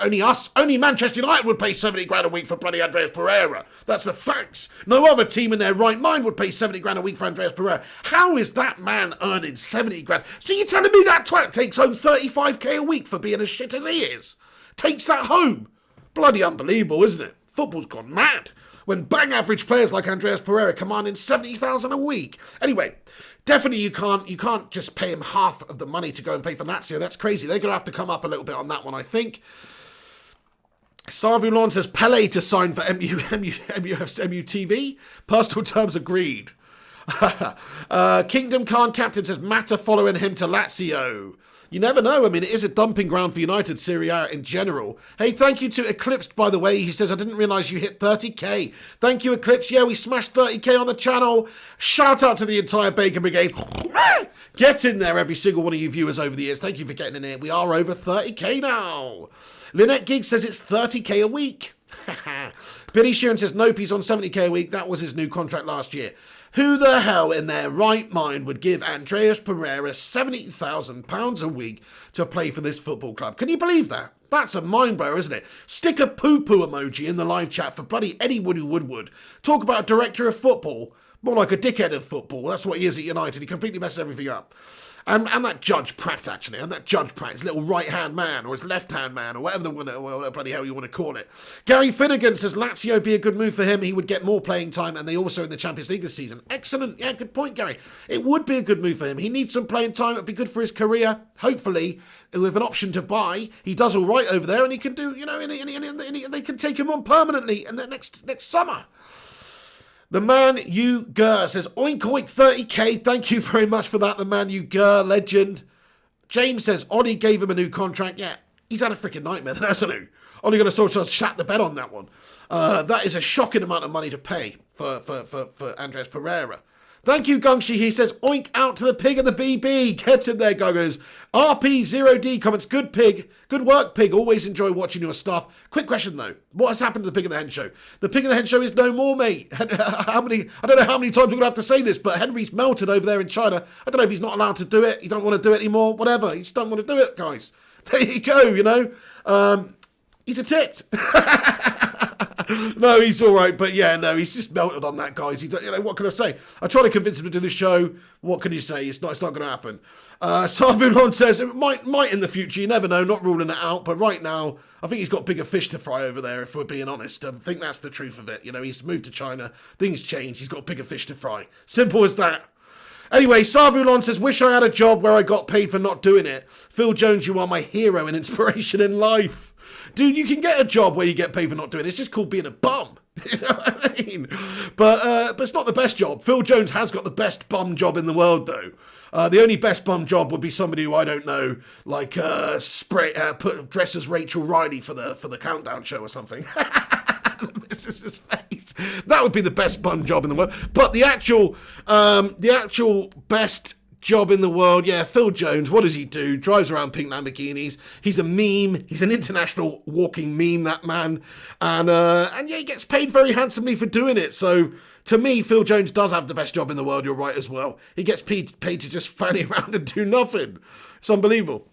Only Manchester United would pay 70 grand a week for bloody Andreas Pereira. That's the facts. No other team in their right mind would pay 70 grand a week for Andreas Pereira. How is that man earning 70 grand? So you're telling me that twat takes home 35k a week for being as shit as he is? Takes that home? Bloody unbelievable, isn't it? Football's gone mad when bang average players like Andreas Pereira commanding 70,000 a week. Anyway, definitely you can't just pay him half of the money to go and pay for Lazio. That's crazy. They're going to have to come up a little bit on that one, I think. Savulon says Pele to sign for MUTV. Personal terms agreed. Kingdom Khan Captain says Mata following him to Lazio. You never know. I mean, it is a dumping ground for United Serie A in general. Hey, thank you to Eclipsed, by the way. He says, I didn't realise you hit 30k. Thank you, Eclipsed. Yeah, we smashed 30k on the channel. Shout out to the entire Bacon Brigade. Get in there, every single one of you viewers over the years. Thank you for getting in here. We are over 30k now. Lynette Giggs says it's 30k a week. Billy Sheeran says, nope, he's on 70k a week. That was his new contract last year. Who the hell in their right mind would give Andreas Pereira £70,000 a week to play for this football club? Can you believe that? That's a mind blower, isn't it? Stick a poo-poo emoji in the live chat for bloody Eddie Woodward. Talk about a director of football. More like a dickhead of football. That's what he is at United. He completely messes everything up. And that Judge Pratt, actually. And that Judge Pratt, his little right-hand man, or his left-hand man, or whatever the bloody hell you want to call it. Gary Finnegan says Lazio be a good move for him. He would get more playing time, and they also in the Champions League this season. Excellent. Yeah, good point, Gary. It would be a good move for him. He needs some playing time. It would be good for his career. Hopefully, with an option to buy, he does all right over there, and he can do, you know, and they can take him on permanently in the next summer. The Man You Gur says, oink oink 30k. Thank you very much for that, the Man You Gur, legend. James says, Ollie gave him a new contract. Yeah, he's had a freaking nightmare, hasn't he? Ollie going to sort of shat the bed on that one. That is a shocking amount of money to pay for Andreas Pereira. Thank you, Gungshi. He says, oink out to the pig and the BB. Get in there, Goggers. RP0D comments, good pig. Good work, pig. Always enjoy watching your stuff. Quick question, though. What has happened to the Pig and the Hen Show? The Pig and the Hen Show is no more, mate. I don't know how many times we're going to have to say this, but Henry's melted over there in China. I don't know if he's not allowed to do it. He don't want to do it anymore. Whatever. He just don't want to do it, guys. There you go, you know. He's a tit. No, he's all right, but yeah, no, he's just melted on that, guys. You know, what can I say? I try to convince him to do the show. What can you say? It's not going to happen. Sarvulon says it might in the future. You never know. Not ruling it out, but right now, I think he's got bigger fish to fry over there. If we're being honest, I think that's the truth of it. You know, he's moved to China. Things change. He's got bigger fish to fry. Simple as that. Anyway, Sarvulon says, wish I had a job where I got paid for not doing it. Phil Jones, you are my hero and inspiration in life. Dude, you can get a job where you get paid for not doing it. It's just called being a bum. You know what I mean? But it's not the best job. Phil Jones has got the best bum job in the world, though. The only best bum job would be somebody who, I don't know, like dress as Rachel Riley for the Countdown show or something. This is his face. That would be the best bum job in the world. But the actual best job in the world, yeah, Phil Jones, what does he do? Drives around pink Lamborghinis. He's a meme. He's an international walking meme, that man. And yeah, he gets paid very handsomely for doing it. So to me, Phil Jones does have the best job in the world. You're right as well. He gets paid to just fanny around and do nothing. It's unbelievable.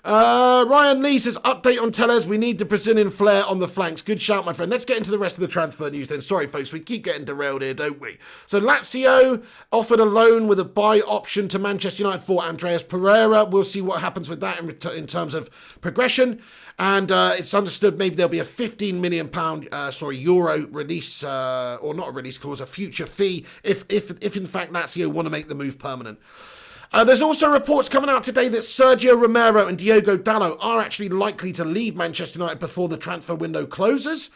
Ryan Lee says, update on Tellez. We need the Brazilian flair on the flanks. Good shout, my friend. Let's get into the rest of the transfer news then. Sorry, folks, we keep getting derailed here, don't we? So Lazio offered a loan with a buy option to Manchester United for Andreas Pereira. We'll see what happens with that in terms of progression. And it's understood maybe there'll be a £15 million euro release, or not a release clause, a future fee, if in fact Lazio want to make the move permanent. There's also reports coming out today that Sergio Romero and Diogo Dalot are actually likely to leave Manchester United before the transfer window closes.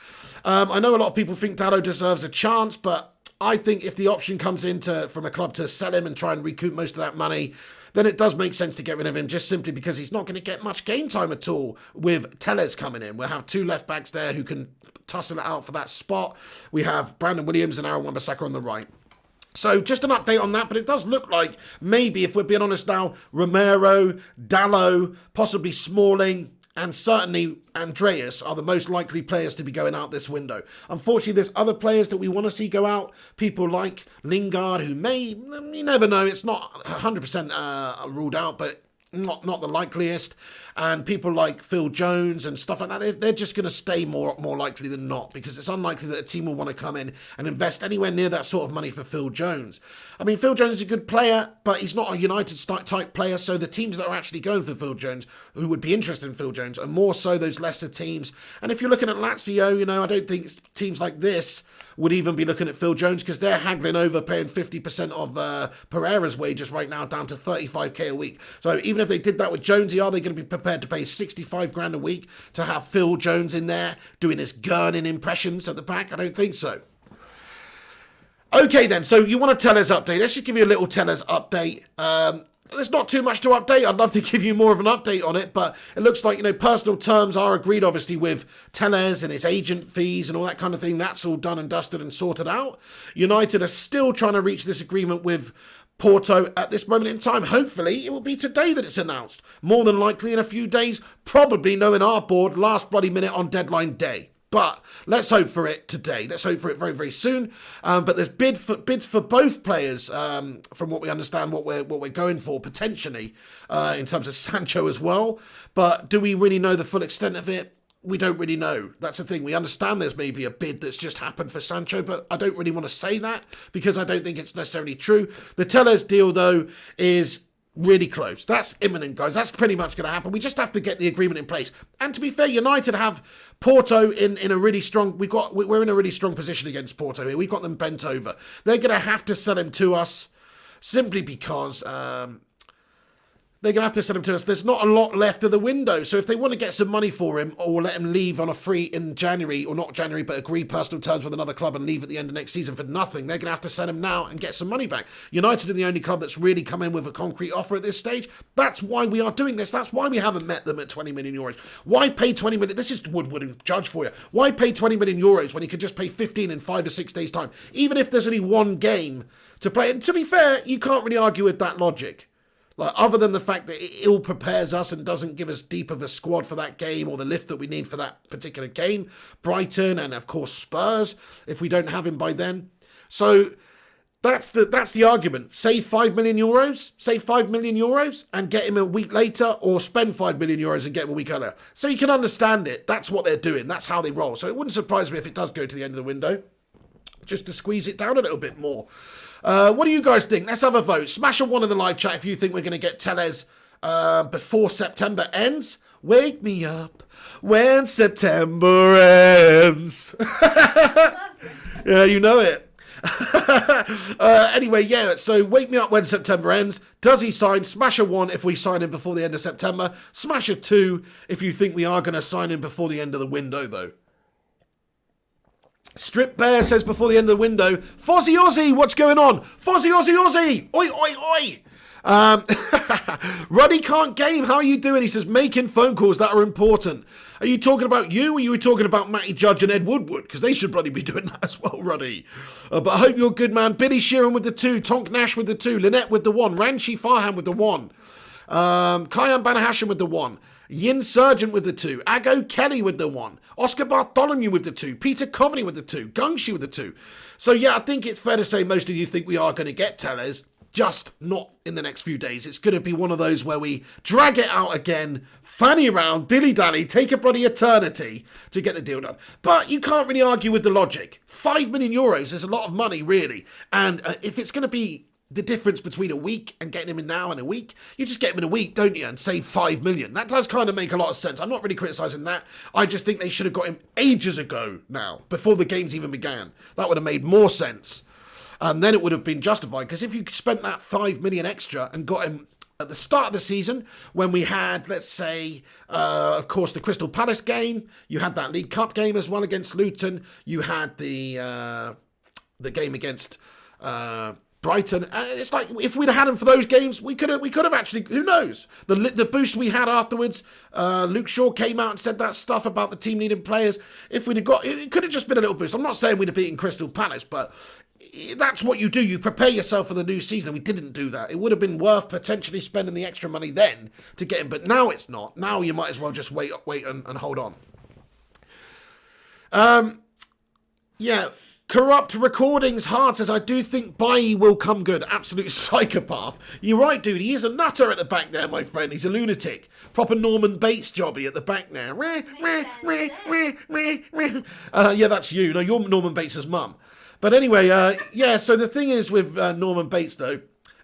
I know a lot of people think Dalot deserves a chance, but I think if the option comes in from a club to sell him and try and recoup most of that money, then it does make sense to get rid of him, just simply because he's not going to get much game time at all with Telles coming in. We'll have two left-backs there who can tussle it out for that spot. We have Brandon Williams and Aaron Wan-Bissaka on the right. So just an update on that, but it does look like maybe, if we're being honest now, Romero, Dalot, possibly Smalling, and certainly Andreas are the most likely players to be going out this window. Unfortunately, there's other players that we want to see go out. People like Lingard, who may, you never know, it's not 100% ruled out, but not the likeliest. And people like Phil Jones and stuff like that, they're just going to stay more likely than not, because it's unlikely that a team will want to come in and invest anywhere near that sort of money for Phil Jones. I mean, Phil Jones is a good player, but he's not a United-type player, so the teams that are actually going for Phil Jones, who would be interested in Phil Jones, are more so those lesser teams. And if you're looking at Lazio, I don't think teams like this would even be looking at Phil Jones, because they're haggling over paying 50% of Pereira's wages right now, down to 35k a week. So even if they did that with Jonesy, are they going to be prepared to pay 65 grand a week to have Phil Jones in there doing his gurning impressions at the back? I don't think so. Okay then, so you want a Telles update. Let's just give you a little Telles update. There's not too much to update. I'd love to give you more of an update on it, but it looks like, personal terms are agreed, obviously, with Telles and his agent fees and all that kind of thing. That's all done and dusted and sorted out. United are still trying to reach this agreement with Porto at this moment in time. Hopefully, it will be today that it's announced. More than likely in a few days, probably knowing our board last bloody minute on deadline day. But let's hope for it today. Let's hope for it very, very soon. But there's bids for both players, from what we understand, what we're going for potentially, in terms of Sancho as well. But do we really know the full extent of it? We don't really know. That's the thing. We understand there's maybe a bid that's just happened for Sancho, but I don't really want to say that because I don't think it's necessarily true. The Telles deal, though, is really close. That's imminent, guys. That's pretty much going to happen. We just have to get the agreement in place. And to be fair, United have Porto in a really strong... We're in a really strong position against Porto here. We've got them bent over. They're going to have to sell him to us simply because... they're going to have to sell him to us. There's not a lot left of the window. So if they want to get some money for him or let him leave on a free in January, or not January, but agree personal terms with another club and leave at the end of next season for nothing, they're going to have to sell him now and get some money back. United are the only club that's really come in with a concrete offer at this stage. That's why we are doing this. That's why we haven't met them at 20 million euros. Why pay 20 million? This is Woodward and Judge for you. Why pay 20 million euros when you could just pay 15 in 5 or 6 days' time? Even if there's only one game to play. And to be fair, you can't really argue with that logic. Other than the fact that it ill prepares us and doesn't give us deep of a squad for that game or the lift that we need for that particular game. Brighton and, of course, Spurs, if we don't have him by then. So that's the argument. Save 5 million euros, save 5 million euros and get him a week later, or spend 5 million euros and get him a week earlier. So you can understand it. That's what they're doing. That's how they roll. So it wouldn't surprise me if it does go to the end of the window, just to squeeze it down a little bit more. What do you guys think? Let's have a vote. Smash a 1 in the live chat if you think we're going to get Telles before September ends. Wake me up when September ends. Yeah, you know it. Anyway, yeah, so wake me up when September ends. Does he sign? Smash a 1 if we sign him before the end of September. Smash a 2 if you think we are going to sign him before the end of the window, though. Strip Bear says before the end of the window, Fozzie Aussie, what's going on? Fozzie Aussie Aussie! Oi, oi, oi! Ruddy can't game, how are you doing? He says, making phone calls that are important. Are you talking about you, or are you talking about Matty Judge and Ed Woodward? Because they should bloody be doing that as well, Ruddy. But I hope you're good, man. Billy Sheeran with the 2, Tonk Nash with the 2, Lynette with the 1, Ranchi Farham with the 1, Kyan Banahashan with the 1, Yin Surgeon with the 2, Ago Kelly with the 1, Oscar Bartholomew with the 2, Peter Coveney with the 2, Gungshi with the 2. So yeah, I think it's fair to say most of you think we are going to get Telles, just not in the next few days. It's going to be one of those where we drag it out again, fanny around, dilly-dally, take a bloody eternity to get the deal done. But you can't really argue with the logic. 5 million euros is a lot of money, really. And if it's going to be the difference between a week and getting him in now and a week, you just get him in a week, don't you, and save 5 million. That does kind of make a lot of sense. I'm not really criticising that. I just think they should have got him ages ago now, before the games even began. That would have made more sense. and then it would have been justified. Because if you spent that 5 million extra and got him at the start of the season, when we had, let's say, of course, the Crystal Palace game, you had that League Cup game as well against Luton, you had the game against Brighton. It's like, if we'd had him for those games, we could have actually, who knows? The boost we had afterwards, Luke Shaw came out and said that stuff about the team needing players. If we'd have got, it could have just been a little boost. I'm not saying we'd have beaten Crystal Palace, but that's what you do. You prepare yourself for the new season. We didn't do that. It would have been worth potentially spending the extra money then to get him, but now it's not. Now you might as well just wait and hold on. Yeah. Corrupt Recordings Hard says, I do think Bailly will come good. Absolute psychopath. You're right, dude. He is a nutter at the back there, my friend. He's a lunatic. Proper Norman Bates jobby at the back there. Yeah, that's you. No, you're Norman Bates' mum. But anyway, yeah, so the thing is with Norman Bates, though,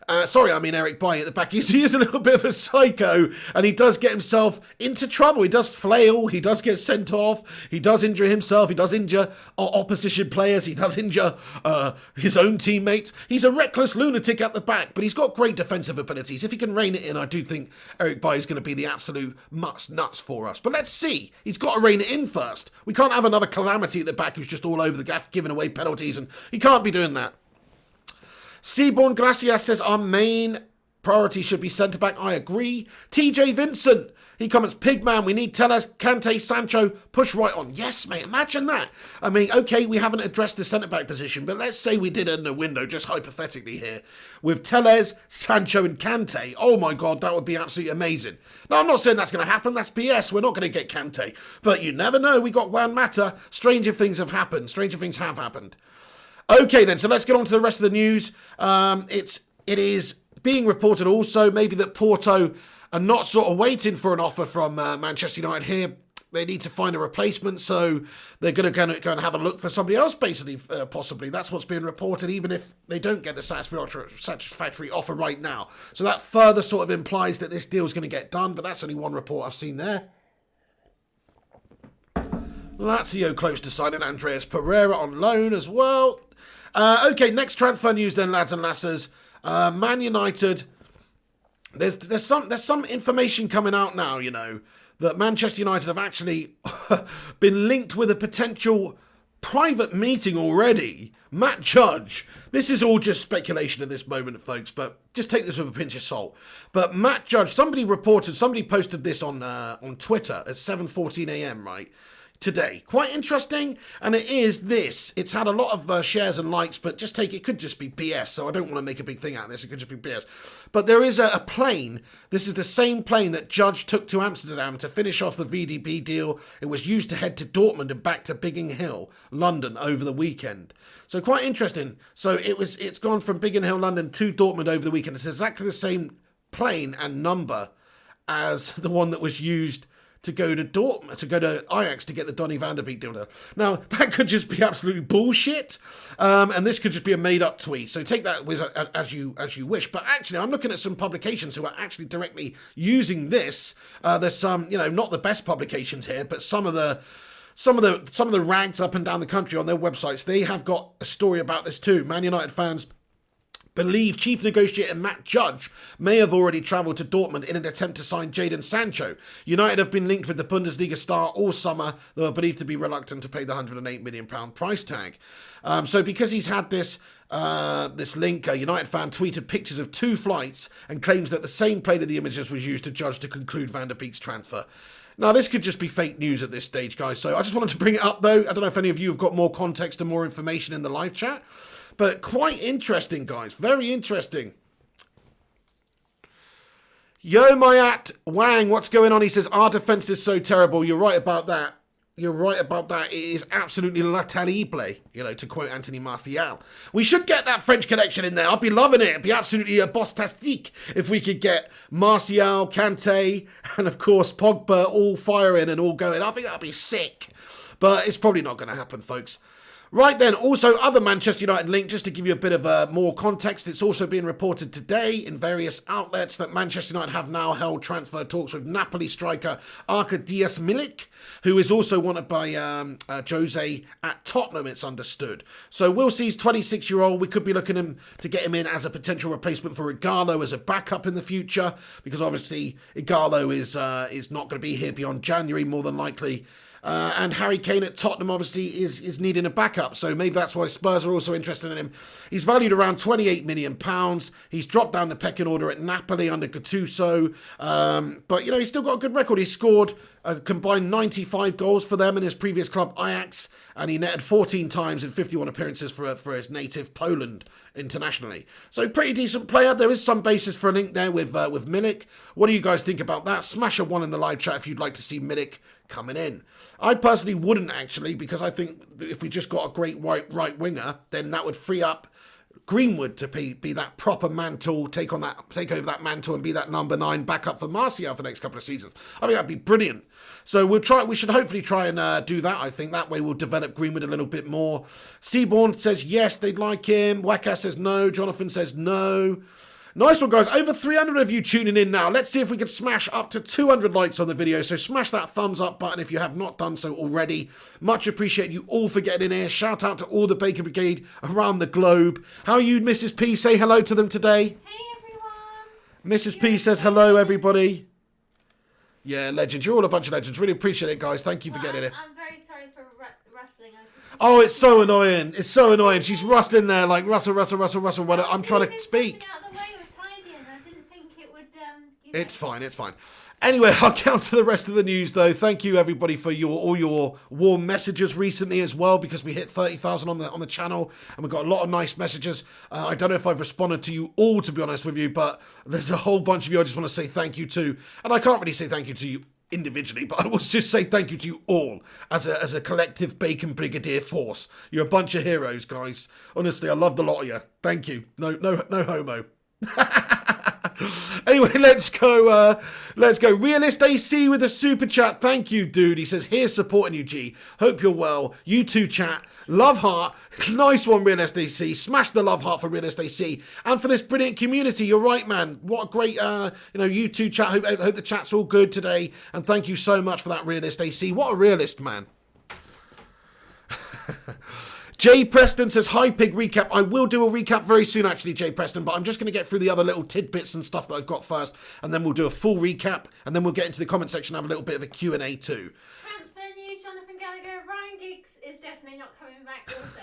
Eric Bailly at the back. He is a little bit of a psycho, and he does get himself into trouble. He does flail. He does get sent off. He does injure himself. He does injure opposition players. He does injure his own teammates. He's a reckless lunatic at the back, but he's got great defensive abilities. If he can rein it in, I do think Eric Bailly is going to be the absolute nuts for us. But let's see. He's got to rein it in first. We can't have another calamity at the back who's just all over the gaff, giving away penalties, and he can't be doing that. Seaborn Glacier says our main priority should be centre-back. I agree. TJ Vincent, he comments, Pigman, we need Telles, Kanté, Sancho, push right on. Yes, mate, imagine that. I mean, okay, we haven't addressed the centre-back position, but let's say we did end a window, just hypothetically here, with Telles, Sancho and Kanté. Oh my God, that would be absolutely amazing. Now, I'm not saying that's going to happen. That's BS. We're not going to get Kanté. But you never know. We got Juan Mata. Stranger things have happened. Stranger things have happened. Okay then, so let's get on to the rest of the news. It is being reported also maybe that Porto are not sort of waiting for an offer from Manchester United here. They need to find a replacement, so they're going to go and have a look for somebody else, basically, possibly. That's what's being reported, even if they don't get the satisfactory offer right now. So that further sort of implies that this deal is going to get done, but that's only one report I've seen there. Lazio close to signing Andreas Pereira on loan as well. Okay, next transfer news then, lads and lasses. Man United. There's some information coming out now, you know, that Manchester United have actually been linked with a potential private meeting already. Matt Judge. This is all just speculation at this moment, folks, but just take this with a pinch of salt. But Matt Judge, somebody posted this on Twitter at 7:14 a.m., right? Today. Quite interesting, and it is this. It's had a lot of shares and likes, but it could just be BS, so I don't want to make a big thing out of this. It could just be BS. But there is a plane. This is the same plane that Judge took to Amsterdam to finish off the VDB deal. It was used to head to Dortmund and back to Biggin Hill, London, over the weekend. So quite interesting. So it's gone from Biggin Hill, London to Dortmund over the weekend. It's exactly the same plane and number as the one that was used to go to Dortmund, to go to Ajax to get the Donny van der Beek deal done. Now, that could just be absolutely bullshit, and this could just be a made-up tweet, so take that as you wish. But actually, I'm looking at some publications who are actually directly using this. There's some, you know, not the best publications here, but some of the rags up and down the country on their websites, they have got a story about this too. Man United fans believe chief negotiator Matt Judge may have already travelled to Dortmund in an attempt to sign Jadon Sancho. United have been linked with the Bundesliga star all summer, though are believed to be reluctant to pay the £108 million price tag. So because he's had this link, a United fan tweeted pictures of 2 flights and claims that the same plane of the images was used to Judge to conclude Van der Beek's transfer. Now, this could just be fake news at this stage, guys, so I just wanted to bring it up, though. I don't know if any of you have got more context and more information in the live chat. But quite interesting, guys. Very interesting. Yo, Mayat Wang, what's going on? He says, our defence is so terrible. You're right about that. You're right about that. It is absolutely la terrible, you know, to quote Anthony Martial. We should get that French connection in there. I'd be loving it. It'd be absolutely a boss-tastique if we could get Martial, Kanté, and of course Pogba all firing and all going. I think that'd be sick. But it's probably not going to happen, folks. Right then, also other Manchester United link, just to give you a bit of more context, it's also been reported today in various outlets that Manchester United have now held transfer talks with Napoli striker Arka Diaz-Milik, who is also wanted by Jose at Tottenham, it's understood. So we'll see, he's 26-year-old, we could be looking to get him in as a potential replacement for Ighalo as a backup in the future, because obviously Ighalo is not going to be here beyond January, more than likely. And Harry Kane at Tottenham obviously is needing a backup, so maybe that's why Spurs are also interested in him. He's valued around £28 million. He's dropped down the pecking order at Napoli under Gattuso, but you know, he's still got a good record. He scored a combined 95 goals for them in his previous club Ajax, and he netted 14 times in 51 appearances for his native Poland internationally. So pretty decent player. There is some basis for a link there with Milik. What do you guys think about that? Smash a 1 in the live chat if you'd like to see Milik coming in. I personally wouldn't, actually, because I think that if we just got a great right winger, then that would free up Greenwood to be that proper mantle, take over that mantle and be that number 9 backup for Martial for the next couple of seasons. I mean, that'd be brilliant. So we should hopefully try and do that, I think. That way we'll develop Greenwood a little bit more. Seaborn says yes, they'd like him. Waka says no. Jonathan says no. Nice one, guys. Over 300 of you tuning in now. Let's see if we can smash up to 200 likes on the video. So smash that thumbs up button if you have not done so already. Much appreciate you all for getting in here. Shout out to all the Bacon Brigade around the globe. How are you, Mrs. P? Say hello to them today. Hey, everyone. Mrs. P says hello, everybody. Yeah, legends. You're all a bunch of legends. Really appreciate it, guys. Thank you for getting in. I'm very sorry for rustling. Oh, it's so annoying. It's so annoying. She's rustling there like Russell. When I'm trying to speak. It's fine, it's fine. Anyway, I'll get on to the rest of the news, though. Thank you, everybody, for all your warm messages recently as well, because we hit 30,000 on the channel, and we got a lot of nice messages. I don't know if I've responded to you all, to be honest with you, but there's a whole bunch of you I just want to say thank you to. And I can't really say thank you to you individually, but I will just say thank you to you all as a collective Bacon Brigadier force. You're a bunch of heroes, guys. Honestly, I love the lot of you. Thank you. No homo. Anyway, let's go. Realist AC with a super chat. Thank you, dude. He says, "Here's supporting you, G. Hope you're well. You too, chat. Love heart. Nice one, Realist AC. Smash the love heart for Realist AC and for this brilliant community. You're right, man. What a great, you too, chat. Hope the chat's all good today. And thank you so much for that, Realist AC. What a realist, man." Jay Preston says, "Hi, Pig recap." I will do a recap very soon, actually, Jay Preston, but I'm just going to get through the other little tidbits and stuff that I've got first, and then we'll do a full recap, and then we'll get into the comment section and have a little bit of a Q&A too. Transfer news, Jonathan Gallagher. Ryan Giggs is definitely not coming back also.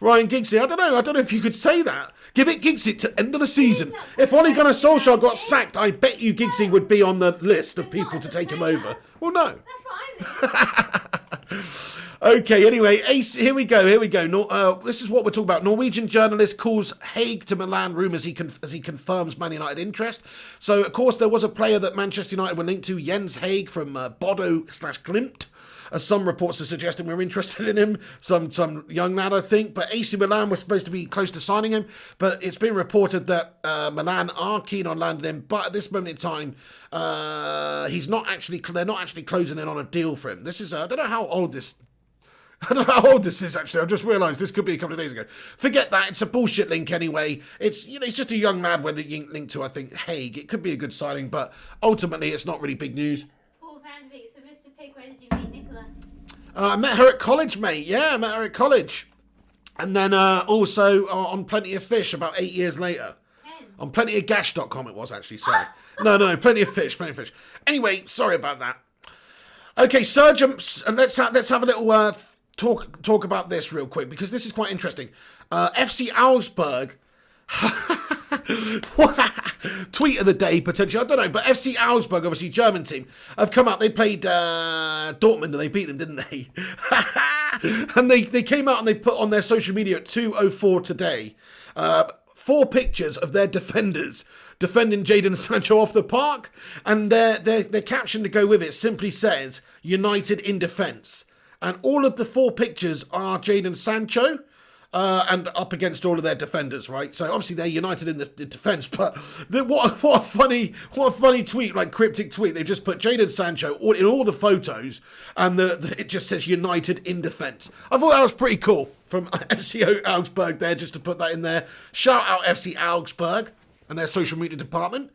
Ryan Giggsy, I don't know if you could say that. Give it Giggsy to end of the season. If Ole Gunnar Solskjaer got sacked, I bet you Giggsy would be on the list of people to take him over. Well, no. That's what I mean. Okay, anyway, Ace, here we go. This is what we're talking about. Norwegian journalist calls Hague to Milan rumours as he confirms Man United interest. So, of course, there was a player that Manchester United were linked to, Jens Hague from Bodo/Glimt. As some reports are suggesting we're interested in him. Some young lad, I think. But AC Milan was supposed to be close to signing him. But it's been reported that Milan are keen on landing him. But at this moment in time, they're not actually closing in on a deal for him. This is, I don't know how old this is, actually. I've just realised this could be a couple of days ago. Forget that. It's a bullshit link anyway. It's just a young lad we're linked to, I think, Hague. It could be a good signing, but ultimately it's not really big news. Paul Van Beek, so Mr. Pig, where did you meet Nicola? I met her at college, mate. Yeah, I met her at college. And then also on Plenty of Fish about 8 years later. 10. On plentyofgash.com it was, actually, sorry. No, Plenty of Fish. Anyway, sorry about that. Okay, Surgeon, let's have a little talk about this real quick, because this is quite interesting. FC Augsburg, tweet of the day potentially, I don't know, but FC Augsburg, obviously German team, have come out. They played Dortmund and they beat them, didn't they? And they came out and they put on their social media at 2:04 today 4 pictures of their defenders defending Jadon Sancho off the park, and their caption to go with it simply says "United in Defence." And all of the 4 pictures are Jadon Sancho. and up against all of their defenders, right? So obviously they're united in the defence, but what a funny tweet, like cryptic tweet. They just put Jadon Sancho in all the photos, and it just says united in defence. I thought that was pretty cool from FC Augsburg there, just to put that in there. Shout out FC Augsburg and their social media department.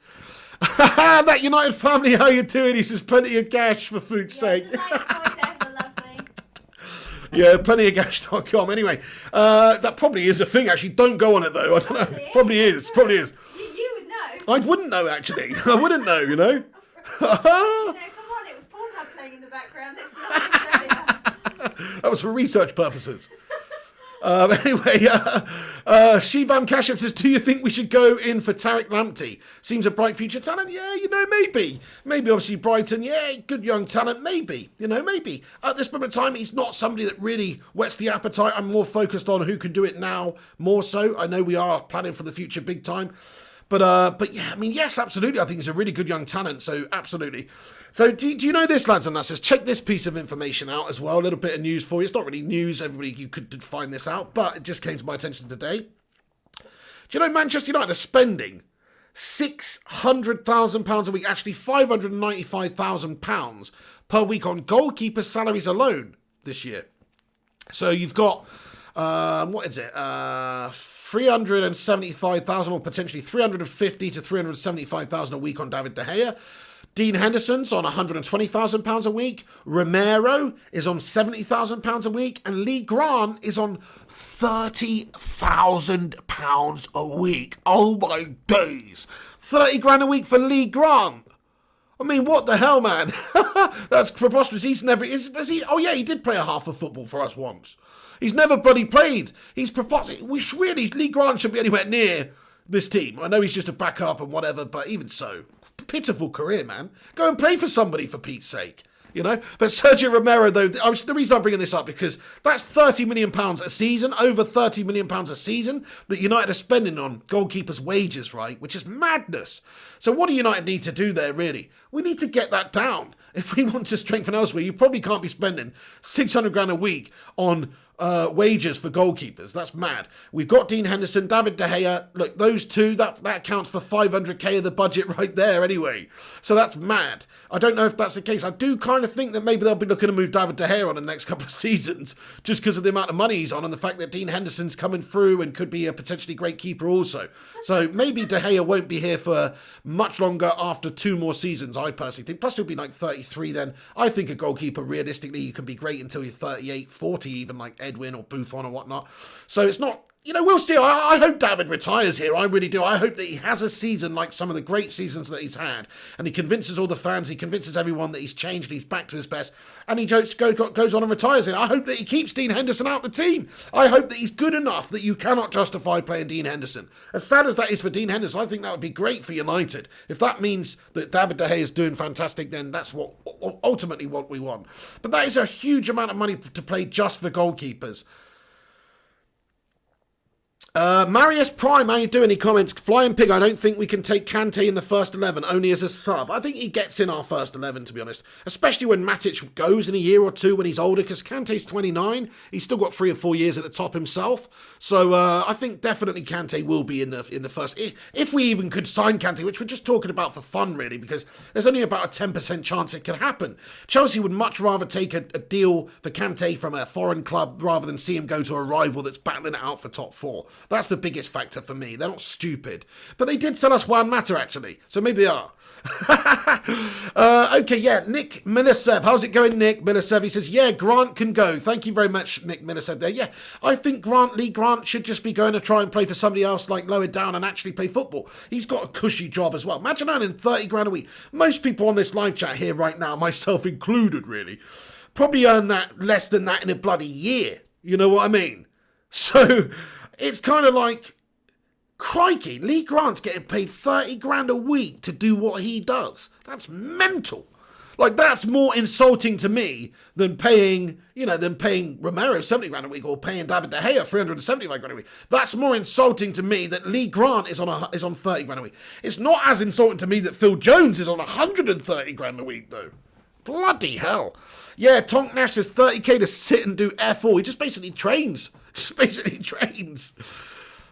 That United family, how you doing? He says plenty of cash for food's sake. Yeah, plentyofgash.com. Anyway, that probably is a thing, actually. Don't go on it, though. I don't know. Probably is. Probably is. You would know. I wouldn't know, actually. I wouldn't know, you know. Come on, it was Pornhub playing in the background. It's from Australia. That was for research purposes. Anyway, Shivam Kashyap says, do you think we should go in for Tariq Lamptey? Seems a bright future talent. Yeah, maybe. Maybe, obviously, Brighton. Yeah, good young talent. Maybe. Maybe. At this moment in time, he's not somebody that really whets the appetite. I'm more focused on who can do it now, more so. I know we are planning for the future big time. But yeah, yes, absolutely. I think he's a really good young talent, so absolutely. So do you know this, lads and lasses? Check this piece of information out as well. A little bit of news for you. It's not really news. Everybody, you could find this out, but it just came to my attention today. Do you know Manchester United are spending £600,000 a week, actually £595,000 per week on goalkeeper salaries alone this year? So you've got, 375,000 or potentially 350 to 375,000 a week on David De Gea. Dean Henderson's on £120,000 a week. Romero is on £70,000 a week. And Lee Grant is on £30,000 a week. Oh my days. 30 grand a week for Lee Grant. I mean, what the hell, man? That's preposterous. He did play a half of football for us once. He's never bloody played. He's preposterous. Lee Grant should be anywhere near this team. I know he's just a backup and whatever, but even so, pitiful career, man. Go and play for somebody, for Pete's sake. But Sergio Romero, though, the reason I'm bringing this up, because that's £30 million a season, over £30 million a season that United are spending on goalkeepers' wages, right? Which is madness. So what do United need to do there, really? We need to get that down. If we want to strengthen elsewhere, you probably can't be spending 600 grand a week on wages for goalkeepers. That's mad. We've got Dean Henderson, David De Gea. Look, those two, that accounts for 500k of the budget right there anyway. So that's mad. I don't know if that's the case. I do kind of think that maybe they'll be looking to move David De Gea on in the next couple of seasons just because of the amount of money he's on and the fact that Dean Henderson's coming through and could be a potentially great keeper also. So maybe De Gea won't be here for much longer after 2 more seasons, I personally think. Plus he'll be like 33 then. I think a goalkeeper, realistically, you can be great until you're 38, 40 even, like Edwin or Buffon or whatnot. So it's not, we'll see. I hope David retires here. I really do. I hope that he has a season like some of the great seasons that he's had. And he convinces all the fans, he convinces everyone that he's changed, he's back to his best. And he just goes on and retires here. I hope that he keeps Dean Henderson out the team. I hope that he's good enough that you cannot justify playing Dean Henderson. As sad as that is for Dean Henderson, I think that would be great for United. If that means that David De Gea is doing fantastic, then that's ultimately what we want. But that is a huge amount of money to play just for goalkeepers. Marius Prime, how you doing? He comments, Flying Pig, I don't think we can take Kanté in the first 11, only as a sub. I think he gets in our first 11, to be honest. Especially when Matic goes in a year or two when he's older, because Kanté's 29. He's still got 3 or 4 years at the top himself. So I think definitely Kanté will be in the first. If we even could sign Kanté, which we're just talking about for fun, really, because there's only about a 10% chance it could happen. Chelsea would much rather take a deal for Kanté from a foreign club rather than see him go to a rival that's battling it out for top 4. That's the biggest factor for me. They're not stupid. But they did sell us Juan Mata, actually. So maybe they are. Okay, yeah. Nick Milisev. How's it going, Nick Milisev? He says, yeah, Grant can go. Thank you very much, Nick Milisev there. Yeah, I think Lee Grant should just be going to try and play for somebody else, like lower down and actually play football. He's got a cushy job as well. Imagine earning 30 grand a week. Most people on this live chat here right now, myself included, really, probably earn that less than that in a bloody year. You know what I mean? So it's kind of like, crikey, Lee Grant's getting paid 30 grand a week to do what he does. That's mental. Like, that's more insulting to me than paying Romero 70 grand a week or paying David De Gea 375 grand a week. That's more insulting to me that Lee Grant is on 30 grand a week. It's not as insulting to me that Phil Jones is on 130 grand a week, though. Bloody hell. Yeah, Tonk Nash says 30k to sit and do F4. He just basically trains.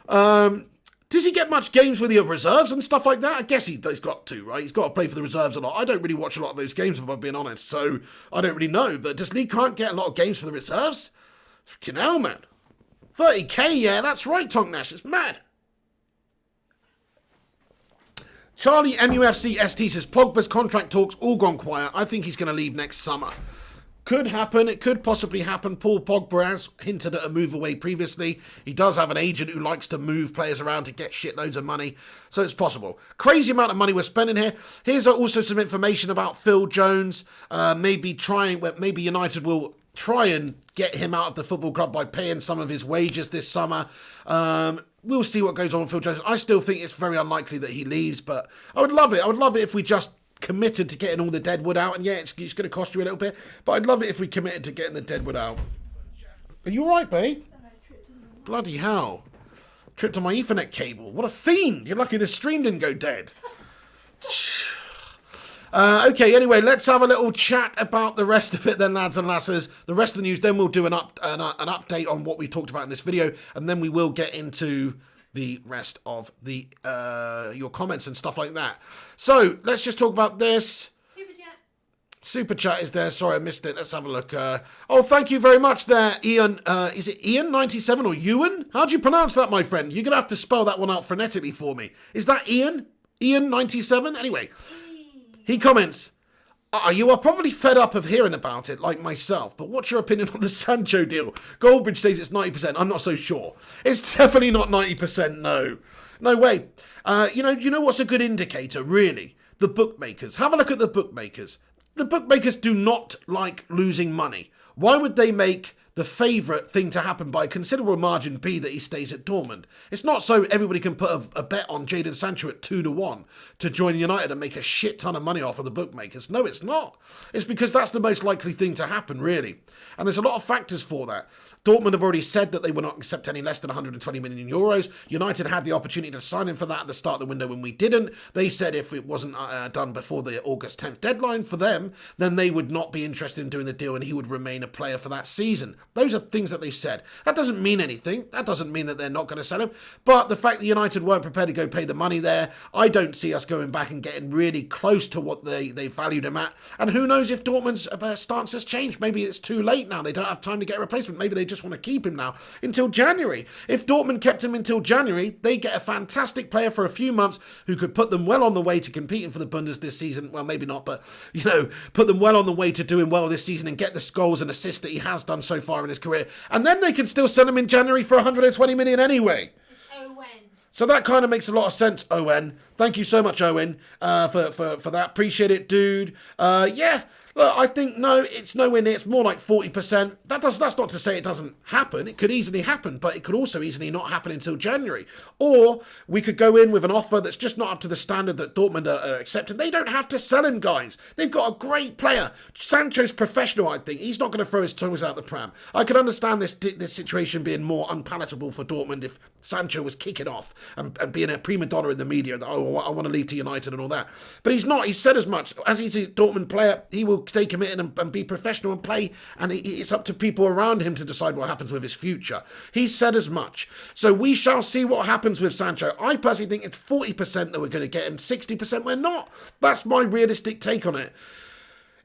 Does he get much games with the reserves and stuff like that? I guess he's got to, right? He's got to play for the reserves a lot. I don't really watch a lot of those games, if I'm being honest, so I don't really know. But does Lee can't get a lot of games for the reserves? Fucking hell, man. 30k, yeah, that's right, Tonk Nash. It's mad. Charlie MUFC ST says, Pogba's contract talks all gone quiet. I think he's going to leave next summer. Could happen. It could possibly happen. Paul Pogba has hinted at a move away previously. He does have an agent who likes to move players around to get shitloads of money. So it's possible. Crazy amount of money we're spending here. Here's also some information about Phil Jones. Maybe United will try and get him out of the football club by paying some of his wages this summer. We'll see what goes on with Phil Jones. I still think it's very unlikely that he leaves, but I would love it. I would love it if we just committed to getting all the deadwood out. And yeah, it's going to cost you a little bit, but I'd love it if we committed to getting the deadwood out. Are you all right, babe? Bloody hell. Tripped on my Ethernet cable. What a fiend. You're lucky the stream didn't go dead. Okay, anyway, let's have a little chat about the rest of it then, lads and lasses. The rest of the news, then we'll do an update on what we talked about in this video, and then we will get into the rest of the your comments and stuff like that. So, let's just talk about this. Super chat is there. Sorry, I missed it. Let's have a look. Oh, thank you very much there, Ian. Is it Ian97 or Ewan? How do you pronounce that, my friend? You're going to have to spell that one out phonetically for me. Is that Ian? Ian97? Anyway. He comments, you are probably fed up of hearing about it, like myself, but what's your opinion on the Sancho deal? Goldbridge says it's 90%. I'm not so sure. It's definitely not 90%, no. No way. You know what's a good indicator, really? The bookmakers. Have a look at the bookmakers. The bookmakers do not like losing money. Why would they make the favourite thing to happen by a considerable margin be that he stays at Dortmund? It's not so everybody can put a bet on Jadon Sancho at 2-1 to join United and make a shit ton of money off of the bookmakers. No, it's not. It's because that's the most likely thing to happen, really. And there's a lot of factors for that. Dortmund have already said that they will not accept any less than 120 million euros. United had the opportunity to sign him for that at the start of the window when we didn't. They said if it wasn't done before the August 10th deadline for them, then they would not be interested in doing the deal and he would remain a player for that season. Those are things that they've said. That doesn't mean anything. That doesn't mean that they're not going to sell him. But the fact that United weren't prepared to go pay the money there, I don't see us going back and getting really close to what they valued him at. And who knows if Dortmund's stance has changed. Maybe it's too late now. They don't have time to get a replacement. Maybe they just want to keep him now until January. If Dortmund kept him until January, they get a fantastic player for a few months who could put them well on the way to competing for the Bundes this season. Well, maybe not, but, put them well on the way to doing well this season and get the goals and assists that he has done so far in his career. And then they can still sell him in January for 120 million anyway. It's Owen. So that kind of makes a lot of sense, Owen. Thank you so much, Owen, for that. Appreciate it, dude. Yeah. Look, I think, no, it's nowhere near. It's more like 40%. That's not to say it doesn't happen. It could easily happen, but it could also easily not happen until January. Or we could go in with an offer that's just not up to the standard that Dortmund are accepting. They don't have to sell him, guys. They've got a great player. Sancho's professional, I think. He's not going to throw his toes out the pram. I could understand this situation being more unpalatable for Dortmund if Sancho was kicking off and being a prima donna in the media. Oh, I want to leave to United and all that. But he's not. He said as much. As he's a Dortmund player, he will stay committed and be professional and play, and it's up to people around him to decide what happens with his future. He said as much. So we shall see what happens with Sancho. I personally think it's 40% that we're going to get him, 60% we're not. That's my realistic take on it.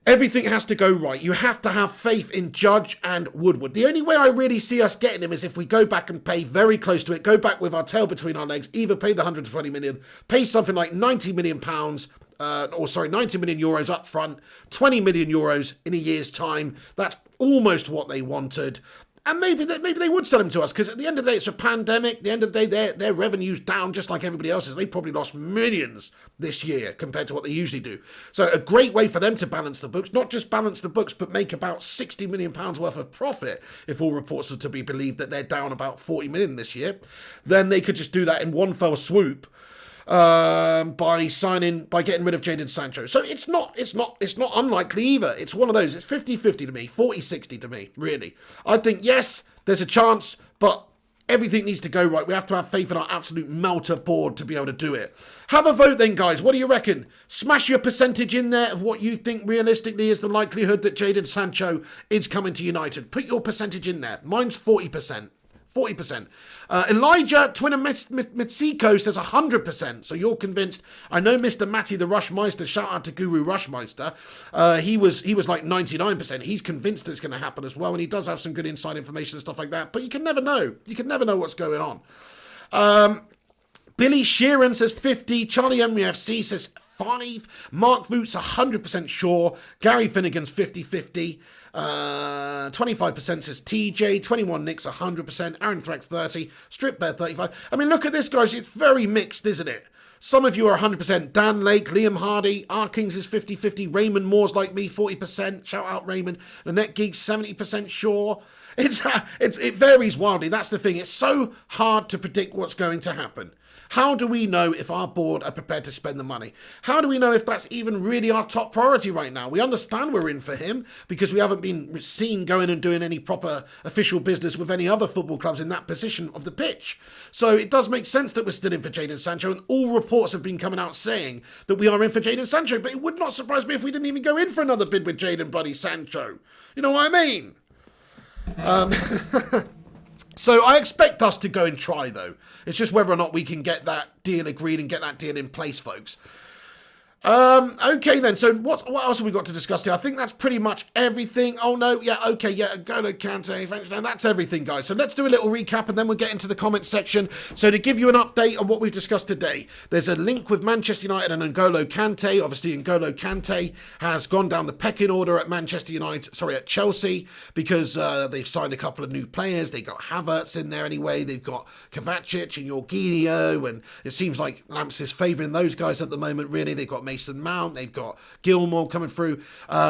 Everything has to go right. You have to have faith in Judge and Woodward. The only way I really see us getting him is if we go back and pay very close to it, go back with our tail between our legs, either pay the 120 million, pay something like 90 million pounds, 90 million euros up front, 20 million euros in a year's time. That's almost what they wanted. And maybe they would sell him to us, because at the end of the day, it's a pandemic. At the end of the day, their revenue's down just like everybody else's. They probably lost millions this year compared to what they usually do. So a great way for them to balance the books, not just balance the books, but make about 60 million pounds worth of profit, if all reports are to be believed that they're down about 40 million this year. Then they could just do that in one fell swoop. By getting rid of Jadon Sancho. So it's not unlikely either. It's one of those. It's 50-50 to me, 40-60 to me, really. I think, yes, there's a chance, but Everything needs to go right. We have to have faith in our absolute melter board to be able to do it. Have a vote then, guys. What do you reckon? Smash your percentage in there of what you think realistically is the likelihood that Jadon Sancho is coming to United. Put your percentage in there. Mine's 40%. 40%. Elijah Twinner Mitsiko says 100%. So you're convinced. I know Mr. Matty the Rushmeister. Shout out to Guru Rushmeister. He was like 99%. He's convinced it's going to happen as well. And he does have some good inside information and stuff like that. But you can never know. You can never know what's going on. Billy Sheeran says 50. Charlie Emery FC says 5. Mark Voots 100% sure. Gary Finnegan's 50-50. 25% says TJ, 21 Nick's 100%, Aaron Threx 30, Strip Bear 35. I mean, look at this, guys. It's very mixed, isn't it? Some of you are 100%. Dan Lake, Liam Hardy, R Kings is 50-50. Raymond Moore's like me, 40%. Shout out Raymond. Lynette Geeks, 70% sure. It varies wildly. That's the thing. It's so hard to predict what's going to happen. How do we know if our board are prepared to spend the money? How do we know if that's even really our top priority right now? We understand we're in for him because we haven't been seen going and doing any proper official business with any other football clubs in that position of the pitch. So it does make sense that we're still in for Jadon Sancho, and all reports have been coming out saying that we are in for Jadon Sancho, but it would not surprise me if we didn't even go in for another bid with Jadon bloody Sancho. You know what I mean? So I expect us to go and try, though. It's just whether or not we can get that deal agreed and get that deal in place, folks. Okay then, so what else have we got to discuss here? I think that's pretty much everything. Oh no, yeah, okay, yeah, N'Golo Kanté, French, no, that's everything, guys. So let's do a little recap and then we'll get into the comments section. So to give you an update on what we've discussed today, there's a link with Manchester United and N'Golo Kanté. Obviously, N'Golo Kanté has gone down the pecking order at at Chelsea, because they've signed a couple of new players. They got Havertz in there anyway. They've got Kovacic and Jorginho, and it seems like Lamps is favouring those guys at the moment, really. They've got Mason Mount, they've got Gilmore coming through.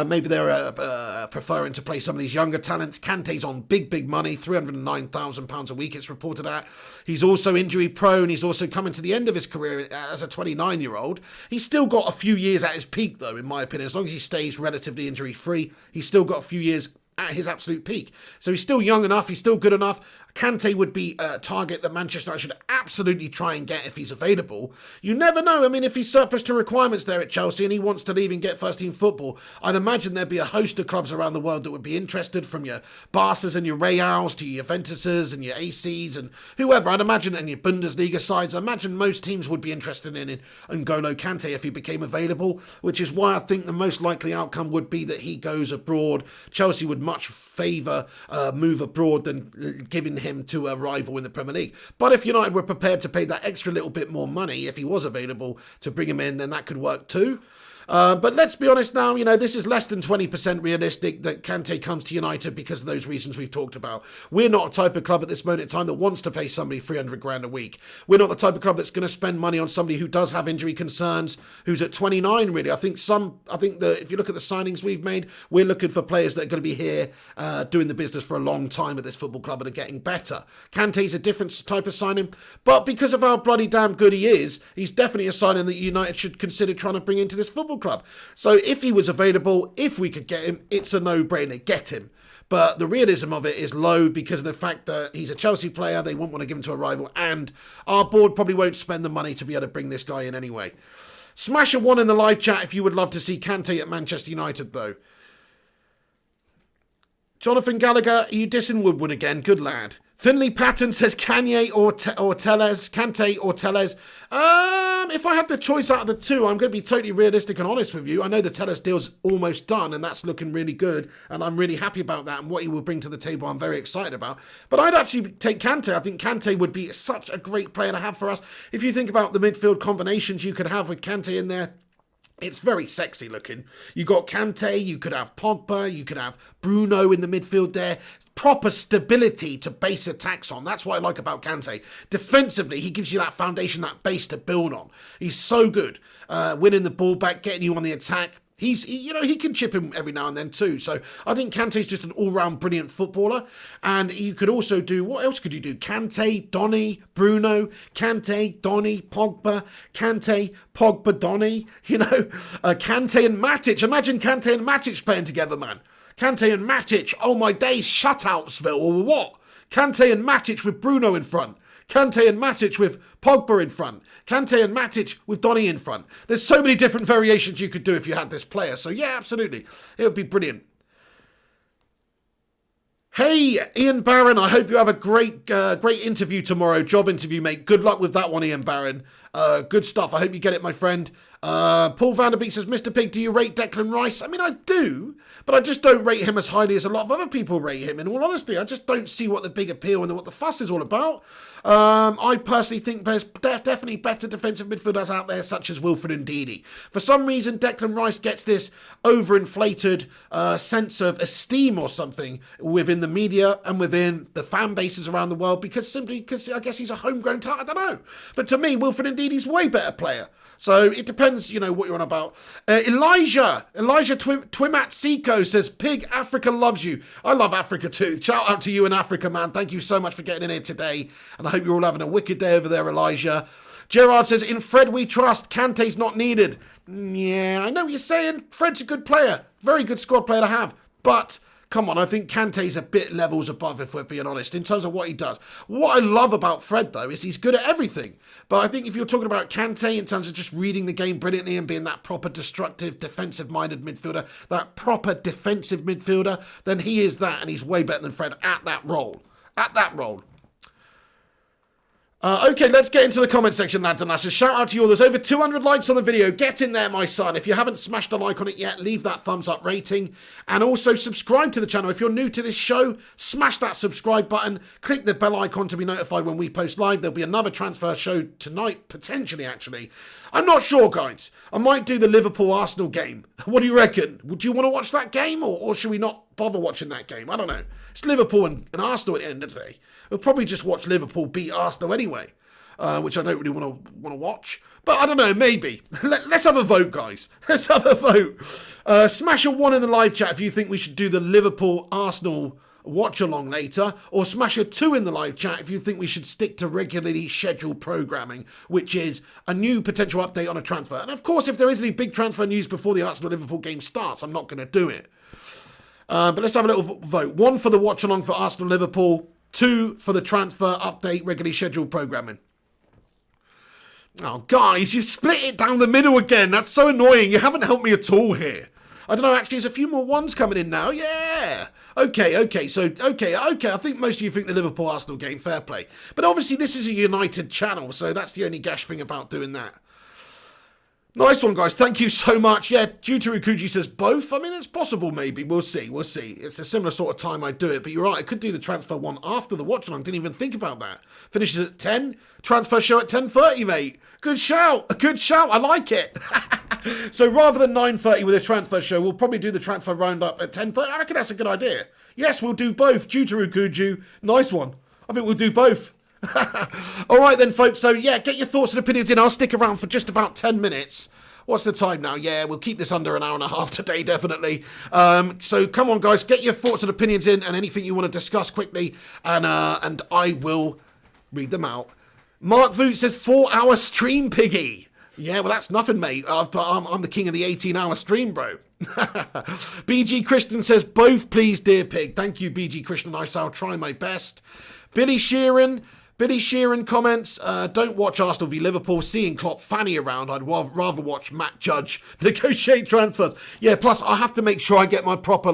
Maybe they're preferring to play some of these younger talents. Kante's on big money, £309,000 a week it's reported at. He's also injury prone. He's also coming to the end of his career as a 29-year-old. He's still got a few years at his peak, though, in my opinion. As long as he stays relatively injury free, he's still got a few years at his absolute peak. So he's still young enough, he's still good enough. Kanté would be a target that Manchester United should absolutely try and get if he's available. You never know. I mean, if he's surplus to requirements there at Chelsea and he wants to leave and get first-team football, I'd imagine there'd be a host of clubs around the world that would be interested, from your Barças and your Reals to your Juventuses and your ACs and whoever. I'd imagine, and your Bundesliga sides, I imagine most teams would be interested in N'Golo Kanté if he became available, which is why I think the most likely outcome would be that he goes abroad. Chelsea would much favour move abroad than giving him to a rival in the Premier League. But if United were prepared to pay that extra little bit more money, if he was available, to bring him in, then that could work too. But let's be honest now, this is less than 20% realistic that Kanté comes to United because of those reasons we've talked about. We're not a type of club at this moment in time that wants to pay somebody 300 grand a week. We're not the type of club that's going to spend money on somebody who does have injury concerns, who's at 29 really. I think that if you look at the signings we've made, we're looking for players that are going to be here doing the business for a long time at this football club and are getting better. Kanté's a different type of signing, but because of how bloody damn good he is, he's definitely a signing that United should consider trying to bring into this football club. So if he was available, if we could get him, it's a no-brainer, get him. But the realism of it is low because of the fact that he's a Chelsea player, they won't want to give him to a rival, and our board probably won't spend the money to be able to bring this guy in anyway. Smash a 1 in the live chat if you would love to see Kanté at Manchester United, though. Jonathan Gallagher, are you dissing Woodward again? Good lad. Finley Patton says Kanté or Telles. If I had the choice out of the two, I'm going to be totally realistic and honest with you. I know the Telles deal's almost done, and that's looking really good, and I'm really happy about that, and what he will bring to the table I'm very excited about. But I'd actually take Kanté. I think Kanté would be such a great player to have for us. If you think about the midfield combinations you could have with Kanté in there, it's very sexy looking. You got Kanté, you could have Pogba, you could have Bruno in the midfield there. Proper stability to base attacks on. That's what I like about Kanté. Defensively, he gives you that foundation, that base to build on. He's so good. Winning the ball back, getting you on the attack. He can chip him every now and then too. So I think Kanté's just an all-round brilliant footballer. And you could also do, what else could you do? Kanté, Donny, Bruno, Kanté, Donny, Pogba, Kanté, Pogba, Donny. Kanté and Matic. Imagine Kanté and Matic playing together, man. Kanté and Matic. Oh my days, shutoutsville or what? Kanté and Matic with Bruno in front. Kanté and Matic with Pogba in front. Kanté and Matic with Donny in front. There's so many different variations you could do if you had this player. So yeah, absolutely. It would be brilliant. Hey, Ian Barron, I hope you have a great interview tomorrow. Job interview, mate. Good luck with that one, Ian Barron. Good stuff. I hope you get it, my friend. Paul Vanderbeek says, Mr. Pig, do you rate Declan Rice? I mean, I do, but I just don't rate him as highly as a lot of other people rate him. In all honesty, I just don't see what the big appeal and what the fuss is all about. I personally think there's definitely better defensive midfielders out there, such as Wilfred Ndidi. For some reason, Declan Rice gets this overinflated sense of esteem or something within the media and within the fan bases around the world because I guess he's a homegrown talent. I don't know. But to me, Wilfred Ndidi's way better player. So it depends, what you're on about. Elijah Twimat Seco says, Pig, Africa loves you. I love Africa too. Shout out to you in Africa, man. Thank you so much for getting in here today. And I hope you're all having a wicked day over there, Elijah. Gerard says, in Fred we trust. Kante's not needed. Yeah, I know what you're saying. Fred's a good player. Very good squad player to have. But come on, I think Kante's a bit levels above, if we're being honest, in terms of what he does. What I love about Fred, though, is he's good at everything. But I think if you're talking about Kanté in terms of just reading the game brilliantly and being that proper destructive, defensive-minded midfielder, that proper defensive midfielder, then he is that, and he's way better than Fred at that role. At that role. Okay, let's get into the comment section, lads and lasses. Shout out to you all. There's over 200 likes on the video. Get in there, my son. If you haven't smashed a like on it yet, leave that thumbs up rating. And also subscribe to the channel. If you're new to this show, smash that subscribe button. Click the bell icon to be notified when we post live. There'll be another transfer show tonight, potentially, actually. I'm not sure, guys. I might do the Liverpool-Arsenal game. What do you reckon? Would you want to watch that game, or should we not bother watching that game? I don't know. It's Liverpool and Arsenal at the end of the day. We'll probably just watch Liverpool beat Arsenal anyway, which I don't really want to watch. But I don't know, maybe. Let's have a vote, guys. Let's have a vote. Smash a 1 in the live chat if you think we should do the Liverpool-Arsenal watch-along later, or smash a 2 in the live chat if you think we should stick to regularly scheduled programming, which is a new potential update on a transfer. And of course, if there is any big transfer news before the Arsenal-Liverpool game starts, I'm not going to do it. But let's have a little vote. 1 for the watch-along for Arsenal-Liverpool, 2 for the transfer update, regularly scheduled programming. Oh, guys, you've split it down the middle again. That's so annoying. You haven't helped me at all here. I don't know, actually, there's a few more ones coming in now. Yeah. Okay. I think most of you think the Liverpool-Arsenal game, fair play. But obviously, this is a United channel, so that's the only gash thing about doing that. Nice one, guys. Thank you so much. Yeah, Jutarukuji says both. I mean, it's possible, maybe. We'll see. It's a similar sort of time I'd do it. But you're right, I could do the transfer one after the watch-along. Didn't even think about that. Finishes at 10. Transfer show at 10:30, mate. Good shout. A good shout. I like it. So rather than 9:30 with a transfer show, we'll probably do the transfer roundup at 10:30. I reckon that's a good idea. Yes, we'll do both. Jutarukuju. Nice one. I think we'll do both. All right then, folks. So yeah, get your thoughts and opinions in. I'll stick around for just about 10 minutes. What's the time now? Yeah, we'll keep this under an hour and a half today, definitely. So come on, guys, get your thoughts and opinions in, and anything you want to discuss quickly, and I will read them out. Mark Voot says 4-hour stream, Piggy. Yeah, well, that's nothing, mate. I'm the king of the 18-hour stream, bro. BG Christian says, both, please, dear Pig. Thank you, BG Christian. I shall try my best. Billy Sheeran comments, don't watch Arsenal v Liverpool. Seeing Klopp fanny around, I'd rather watch Matt Judge negotiate transfers. Yeah, plus I have to make sure I get my proper,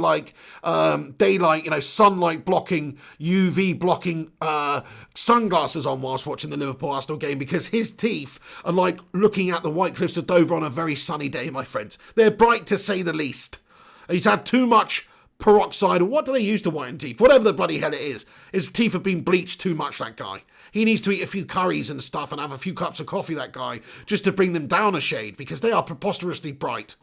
daylight, sunlight blocking, UV blocking sunglasses on whilst watching the Liverpool-Arsenal game, because his teeth are like looking at the White Cliffs of Dover on a very sunny day, my friends. They're bright, to say the least. He's had too much peroxide, or what do they use to whiten teeth? Whatever the bloody hell it is. His teeth have been bleached too much, that guy. He needs to eat a few curries and stuff and have a few cups of coffee, that guy, just to bring them down a shade, because they are preposterously bright.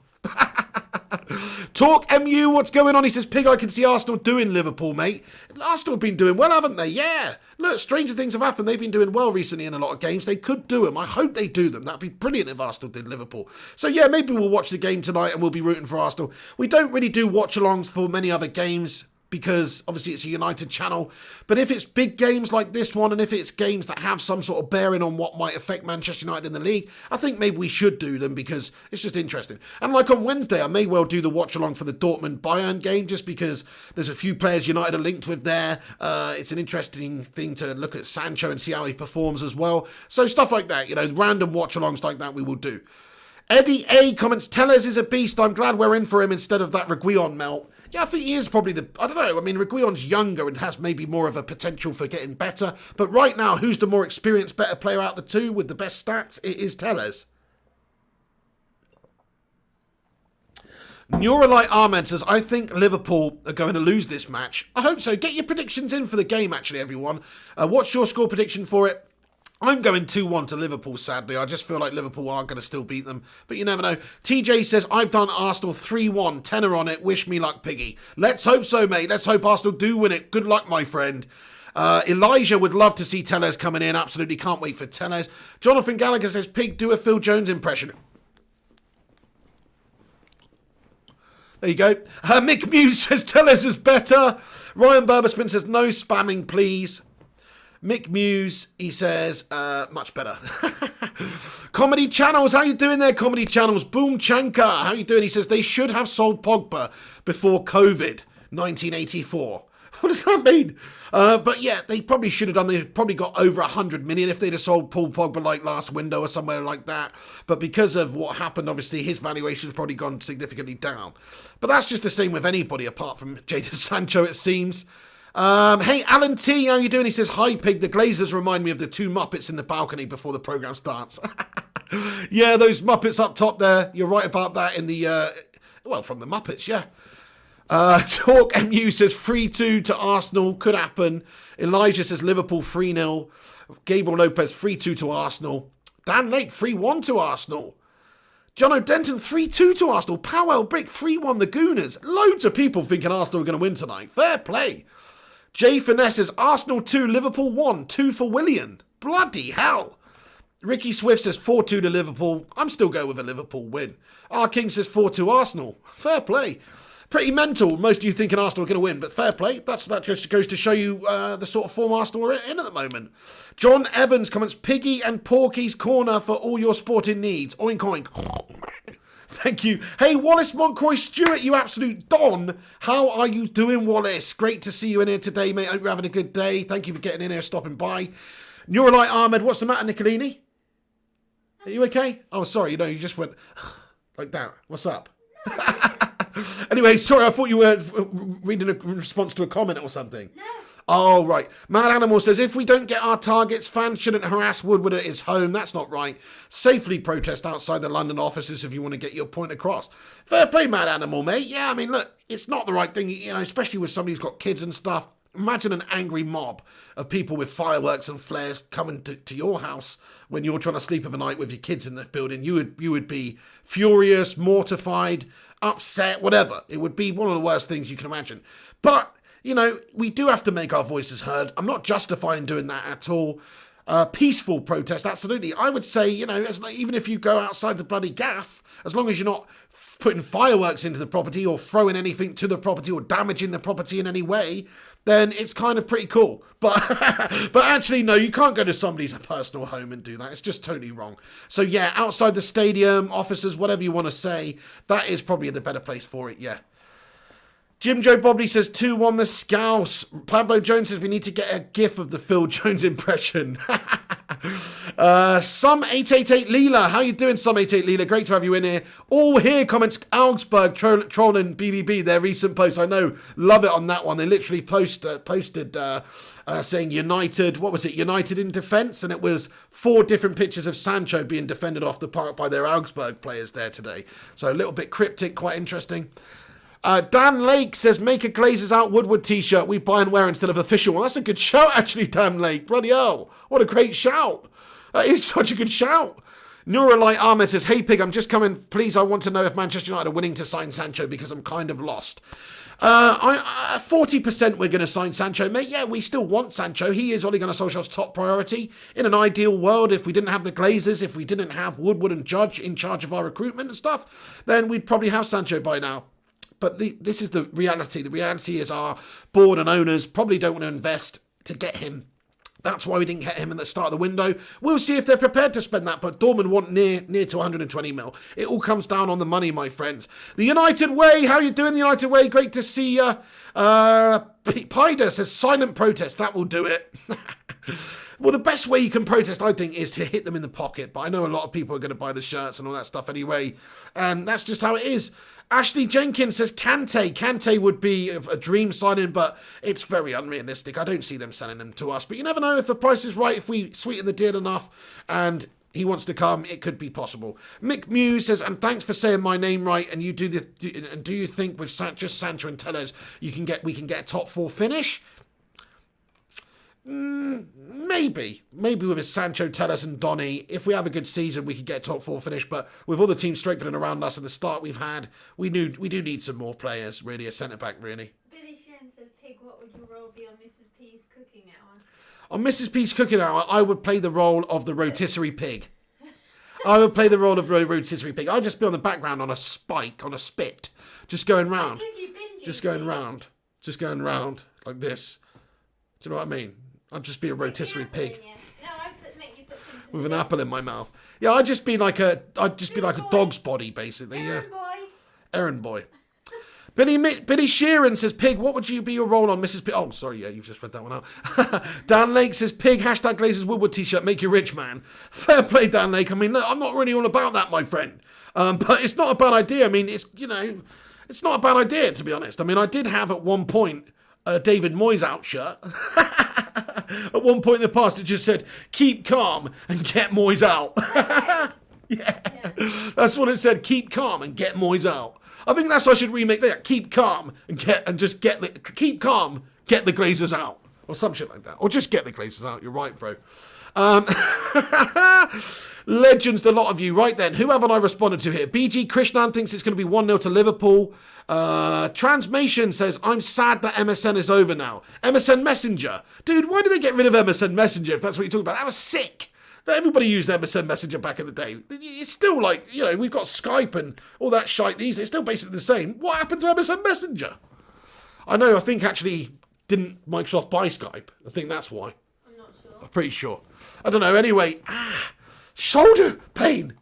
Talk MU, what's going on? He says, Pig, I can see Arsenal doing Liverpool, mate. Arsenal have been doing well, haven't they? Yeah. Look, stranger things have happened. They've been doing well recently in a lot of games. They could do them. I hope they do them. That'd be brilliant if Arsenal did Liverpool. So yeah, maybe we'll watch the game tonight and we'll be rooting for Arsenal. We don't really do watch-alongs for many other games because obviously it's a United channel. But if it's big games like this one, and if it's games that have some sort of bearing on what might affect Manchester United in the league, I think maybe we should do them because it's just interesting. And like on Wednesday, I may well do the watch along for the Dortmund-Bayern game just because there's a few players United are linked with there. It's an interesting thing to look at Sancho and see how he performs as well. So stuff like that, random watch alongs like that we will do. Eddie A comments, Tellez is a beast. I'm glad we're in for him instead of that Reguilon melt. Yeah, I think he is probably I don't know. I mean, Reguilon's younger and has maybe more of a potential for getting better. But right now, who's the more experienced, better player out of the two with the best stats? It is Tellez. Neuralite Ahmed says, I think Liverpool are going to lose this match. I hope so. Get your predictions in for the game, actually, everyone. What's your score prediction for it? I'm going 2-1 to Liverpool, sadly. I just feel like Liverpool are going to still beat them. But you never know. TJ says, I've done Arsenal 3-1. Tenner on it. Wish me luck, Piggy. Let's hope so, mate. Let's hope Arsenal do win it. Good luck, my friend. Elijah would love to see Tellez coming in. Absolutely can't wait for Tellez. Jonathan Gallagher says, Pig, do a Phil Jones impression. There you go. Mick Muse says, Tellez is better. Ryan Berberspin says, no spamming, please. Mick Muse, he says, much better. Comedy Channels, how you doing there, Comedy Channels? Boom Chanka, how you doing? He says, they should have sold Pogba before COVID, 1984. What does that mean? But yeah, they probably should have done. They probably got over 100 million if they'd have sold Paul Pogba like last window or somewhere like that. But because of what happened, obviously his valuation has probably gone significantly down. But that's just the same with anybody apart from Jadon Sancho, it seems. Hey, Alan T, how you doing? He says, hi, Pig. The Glazers remind me of the two Muppets in the balcony before the programme starts. Yeah, those Muppets up top there. You're right about that in the, from the Muppets, yeah. Talk MU says 3-2 to Arsenal. Could happen. Elijah says Liverpool 3-0. Gabriel Lopez 3-2 to Arsenal. Dan Lake 3-1 to Arsenal. John O'Denton 3-2 to Arsenal. Powell Brick 3-1 the Gooners. Loads of people thinking Arsenal are going to win tonight. Fair play. Jay Finesse says Arsenal 2, Liverpool 1. 2 for Willian. Bloody hell. Ricky Swift says 4-2 to Liverpool. I'm still going with a Liverpool win. R King says 4-2 Arsenal. Fair play. Pretty mental. Most of you thinking Arsenal are going to win, but fair play. That just goes to show you the sort of form Arsenal are in at the moment. John Evans comments, Piggy and Porky's Corner for all your sporting needs. Oink oink. Thank you. Hey, Wallace Moncroy Stewart, you absolute don. How are you doing, Wallace? Great to see you in here today, mate. Hope you're having a good day. Thank you for getting in here, stopping by. Neuralite Ahmed, what's the matter, Nicolini? Are you okay? Oh, sorry, you just went like that. What's up? Anyway, sorry, I thought you were reading a response to a comment or something. No. Oh, right. Mad Animal says, if we don't get our targets, fans shouldn't harass Woodward at his home. That's not right. Safely protest outside the London offices if you want to get your point across. Fair play, Mad Animal, mate. Yeah, I mean, look, it's not the right thing, especially with somebody who's got kids and stuff. Imagine an angry mob of people with fireworks and flares coming to your house when you're trying to sleep of a night with your kids in the building. You would be furious, mortified, upset, whatever. It would be one of the worst things you can imagine. But we do have to make our voices heard. I'm not justifying doing that at all. Peaceful protest, absolutely. I would say, even if you go outside the bloody gaff, as long as you're not putting fireworks into the property or throwing anything to the property or damaging the property in any way, then it's kind of pretty cool. But actually, no, you can't go to somebody's personal home and do that. It's just totally wrong. So yeah, outside the stadium, officers, whatever you want to say, that is probably the better place for it, yeah. Jim Joe Bobley says 2-1 the Scouse. Pablo Jones says we need to get a gif of the Phil Jones impression. Some 888 Leela. How you doing, Some 88 Leela? Great to have you in here. All here comments Augsburg trolling BBB, their recent post. I know, love it on that one. They literally posted saying United, what was it? United in defence, and it was 4 different pictures of Sancho being defended off the park by their Augsburg players there today. So a little bit cryptic, quite interesting. Dan Lake says, make a Glazers Out Woodward t-shirt we buy and wear instead of official one. That's a good shout, actually, Dan Lake. Bloody hell. What a great shout. That is such a good shout. Neuralite Ahmed says, hey, Pig, I'm just coming. Please, I want to know if Manchester United are willing to sign Sancho because I'm kind of lost. 40% we're going to sign Sancho, mate. Yeah, we still want Sancho. He is Ole Gunnar Solskjaer's top priority. In an ideal world, if we didn't have the Glazers, if we didn't have Woodward and Judge in charge of our recruitment and stuff, then we'd probably have Sancho by now. But this is the reality. The reality is our board and owners probably don't want to invest to get him. That's why we didn't get him at the start of the window. We'll see if they're prepared to spend that, but Dortmund want near to 120 mil. It all comes down on the money, my friends. The United Way, how you doing, the United Way? Great to see you. Pida says silent protest. That will do it. Well, the best way you can protest, I think, is to hit them in the pocket. But I know a lot of people are going to buy the shirts and all that stuff anyway. And that's just how it is. Ashley Jenkins says Kanté. Kanté would be a dream signing, but it's very unrealistic. I don't see them selling him to us. But you never know if the price is right, if we sweeten the deal enough and he wants to come, it could be possible. Mick Muse says, and thanks for saying my name right. And you do this. And do you think with just Sancho and Tellez, we can get a top 4 finish? Maybe with his Sancho, Tellez and Donny, if we have a good season, we could get a top 4 finish. But with all the teams strengthening around us and the start we've had, we do need some more players, really, a centre-back, really. Billy Sheeran said, Pig, what would your role be on Mrs. P's cooking hour? On Mrs. P's cooking hour, I would play the role of the rotisserie pig. I would play the role of the rotisserie pig. I'd just be on the background on a spike, on a spit, just going round. Just going round like this. Do you know what I mean? I'd just be a rotisserie pig. No, I'd make you put things with an apple in my mouth. Yeah, I'd just be like a dog's body, basically. Errand boy. Billy Sheeran says, Pig, what would you be your role on Mrs. Pig? Oh, sorry, yeah, you've just read that one out. Dan Lake says, Pig, hashtag Glazers Woodward t-shirt, make you rich, man. Fair play, Dan Lake. I mean, look, I'm not really all about that, my friend. But it's not a bad idea. I mean, it's not a bad idea, to be honest. I mean, I did have at one point a David Moyes out shirt. At one point in the past, it just said, keep calm and get Moyes out. Yeah. That's what it said, keep calm and get Moyes out. I think that's what I should remake that. Keep calm and get the Glazers out. Or some shit like that. Or just get the Glazers out. You're right, bro. Legends, a lot of you. Right then, who haven't I responded to here? BG Krishnan thinks it's going to be 1-0 to Liverpool. Transmation says, I'm sad that MSN is over now. MSN Messenger. Dude, why did they get rid of MSN Messenger if that's what you're talking about? That was sick. Everybody used MSN Messenger back in the day. It's still like, we've got Skype and all that shite these days. It's still basically the same. What happened to MSN Messenger? I think actually didn't Microsoft buy Skype. I think that's why. I'm not sure. I'm pretty sure. I don't know. Anyway, shoulder pain.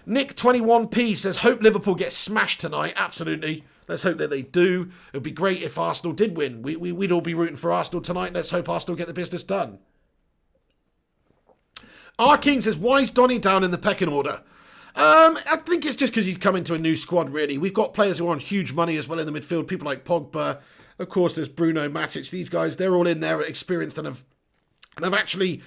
Nick 21p says, hope Liverpool gets smashed tonight. Absolutely. Let's hope that they do. It would be great if Arsenal did win. We'd all be rooting for Arsenal tonight. Let's hope Arsenal get the business done. R. King says, why is Donny down in the pecking order? I think it's just because he's come into a new squad, really. We've got players who are on huge money as well in the midfield. People like Pogba. Of course, there's Bruno, Matic. These guys, they're all in there, experienced and have actually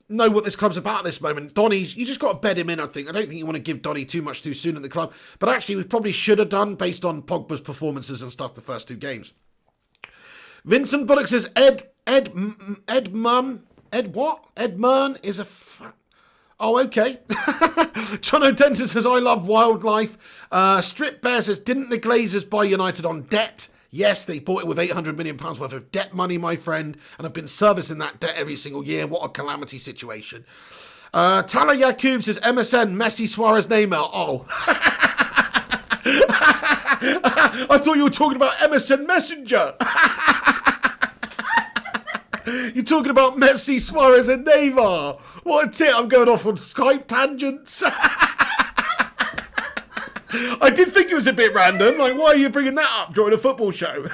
know what this club's about at this moment. Donny's, you just got to bed him in, I think. I don't think you want to give Donny too much too soon at the club. But actually, we probably should have done based on Pogba's performances and stuff the first 2 games. Vincent Bullock says, Ed Mern is a... Oh, okay. Jono Denton says, I love wildlife. Strip Bear says, didn't the Glazers buy United on debt? Yes, they bought it with £800 million worth of debt money, my friend, and have been servicing that debt every single year. What a calamity situation. Tala Yakub says, MSN, Messi, Suarez, Neymar. Oh. I thought you were talking about MSN Messenger. You're talking about Messi, Suarez and Neymar. What a tit, I'm going off on Skype tangents. I did think it was a bit random. Like, why are you bringing that up during a football show?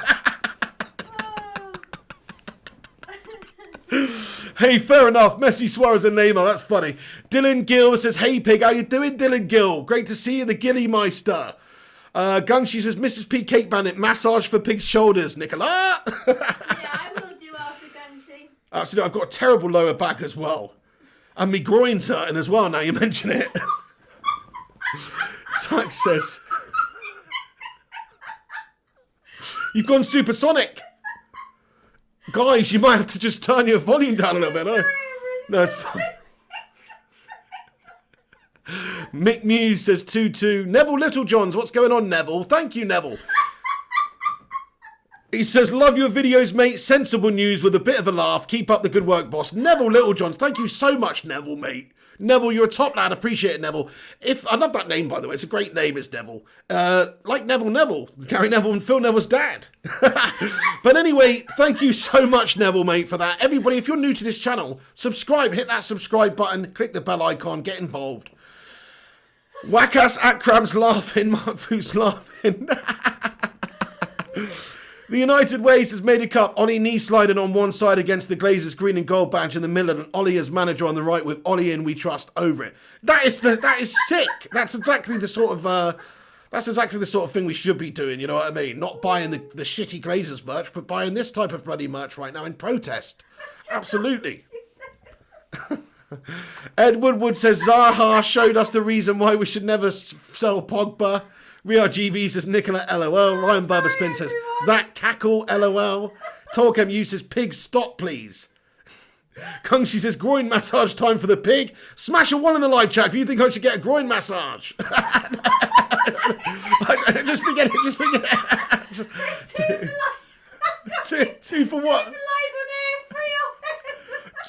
Hey, fair enough. Messi, Suarez and Neymar, that's funny. Dylan Gill says, hey Pig, how you doing, Dylan Gill? Great to see you, the Gilly Meister. Gungshi says, Mrs. P. Cake Bandit, massage for Pig's shoulders, Nicola. Yeah, I will do after Gungshi. Absolutely, I've got a terrible lower back as well. And me groin's hurting as well, now you mention it. Zach says, you've gone supersonic. Guys, you might have to just turn your volume down a little bit. Huh? No, it's fine. Mick Muse says 2-2. Neville Littlejohns, what's going on, Neville? Thank you, Neville. He says, love your videos, mate. Sensible news with a bit of a laugh. Keep up the good work, boss. Neville Littlejohns, thank you so much, Neville, mate. Neville, you're a top lad. Appreciate it, Neville. I love that name, by the way. It's a great name, it's Neville. Like Neville, Gary Neville and Phil Neville's dad. But anyway, thank you so much, Neville, mate, for that. Everybody, if you're new to this channel, subscribe. Hit that subscribe button. Click the bell icon. Get involved. Wackass at Crab's laughing. Mark Foos laughing. The United Ways has made a cup. Ollie knee sliding on one side against the Glazers green and gold badge in the middle, and Ollie as manager on the right with Ollie in We Trust over it. That is sick. That's exactly the sort of thing we should be doing. You know what I mean? Not buying the shitty Glazers merch, but buying this type of bloody merch right now in protest. Absolutely. Ed Woodward says Zaha showed us the reason why we should never sell Pogba. Real GV says Nicola LOL. Ryan Barberspin says that cackle LOL. Talk MU says pig stop please. Kungshi says groin massage time for the pig. Smash a 1 in the live chat if you think I should get a groin massage. Just forget it. Two for what?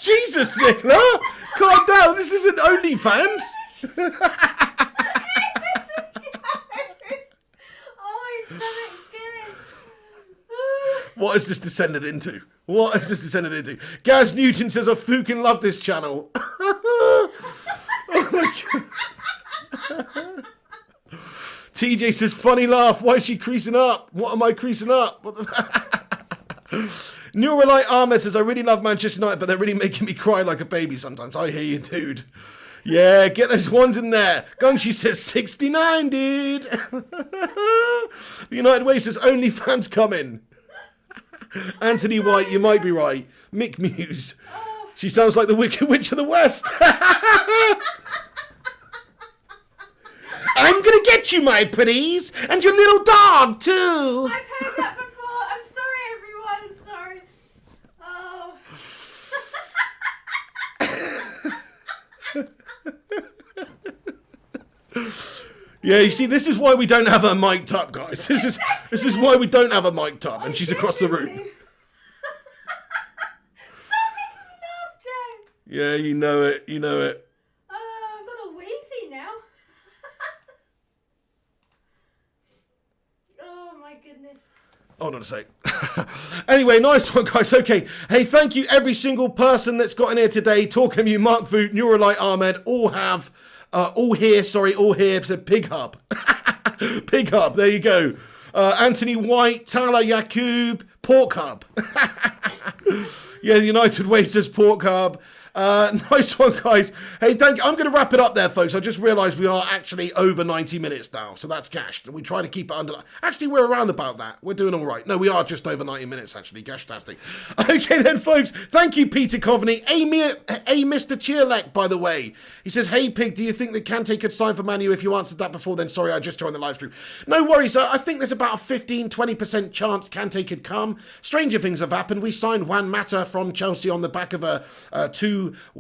Jesus, Nicola! Calm down, this isn't OnlyFans! What has this descended into? Gaz Newton says, I fucking love this channel. Oh my God. TJ says, funny laugh. Why is she creasing up? What am I creasing up? What the... Neuralite Ahmed says, I really love Manchester United, but they're really making me cry like a baby sometimes. I hear you, dude. Yeah, get those ones in there. Gungshi says 69, dude. The United Way says OnlyFans coming. Anthony White, you might be right. Mick Muse. She sounds like the Wicked Witch of the West. I'm gonna get you, my pretties, and your little dog too. I've heard that before. I'm sorry, everyone. Sorry. Oh. Yeah, you see, this is why we don't have her mic'd up, guys. This is why we don't have her mic'd up, and she's across the room. Stop making me laugh, Joe. Yeah, you know it. I've got all wheezy now. Oh my goodness. Hold on a sec. Anyway, nice one, guys. Okay. Hey, thank you, every single person that's got in here today. Talk MU, Mark Voot, Neuralite Ahmed, all here, said Pig Hub. Pig Hub, there you go. Anthony White, Tala Yakub, Pork Hub. Yeah, the United Way says Pork Hub. Nice one, guys. Hey, I'm going to wrap it up there, folks. I just realised we are actually over 90 minutes now, so that's gashed. We try to keep it under... Actually, we're around about that. We're doing all right. No, we are just over 90 minutes, actually. Gashtastic. Okay, then, folks. Thank you, Peter Coveney. Mr. Cheerlek, by the way. He says, hey, Pig, do you think that Kanté could sign for Man U? If you answered that before, then sorry, I just joined the live stream. No worries. I think there's about a 15-20% chance Kanté could come. Stranger things have happened. We signed Juan Mata from Chelsea on the back of a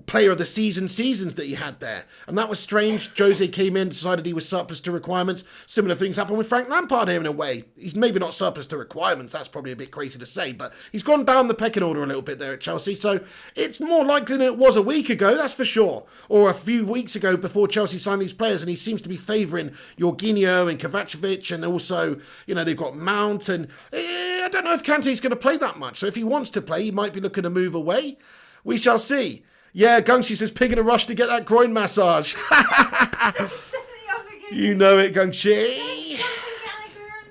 player of the seasons that he had there, and that was strange. Jose came in, decided he was surplus to requirements. Similar things happened with Frank Lampard here in a way. He's maybe not surplus to requirements, that's probably a bit crazy to say, but he's gone down the pecking order a little bit there at Chelsea, so it's more likely than it was a week ago, that's for sure, or a few weeks ago before Chelsea signed these players, and he seems to be favouring Jorginho and Kovacevic, and also, you know, they've got Mount, and I don't know if Kante's going to play that much, so if he wants to play, he might be looking to move away. We shall see. Yeah, Gungshi says, pig in a rush to get that groin massage. You know it, Gungshi.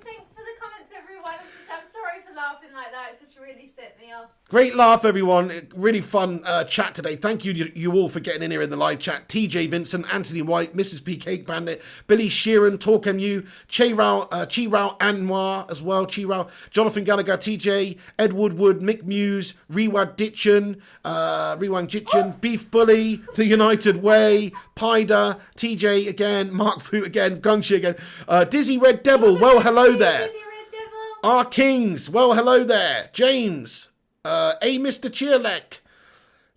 Thanks for the comments, everyone. I'm sorry for laughing like that. It just really set me off. Great laugh, everyone. Really fun chat today. Thank you all for getting in here in the live chat. TJ Vincent, Anthony White, Mrs. P. Cake Bandit, Billy Sheeran, Talk MU, Chirao Anwar as well, Chirao, Jonathan Gallagher, TJ, Ed Woodward, Mick Muse, Rewang Jitchen, Beef Bully, The United Way, Pida, TJ again, Mark Foot again, Gungshi again, Dizzy Red Devil, well hello there. Our Kings, well hello there. James. Mr. Cheerlek,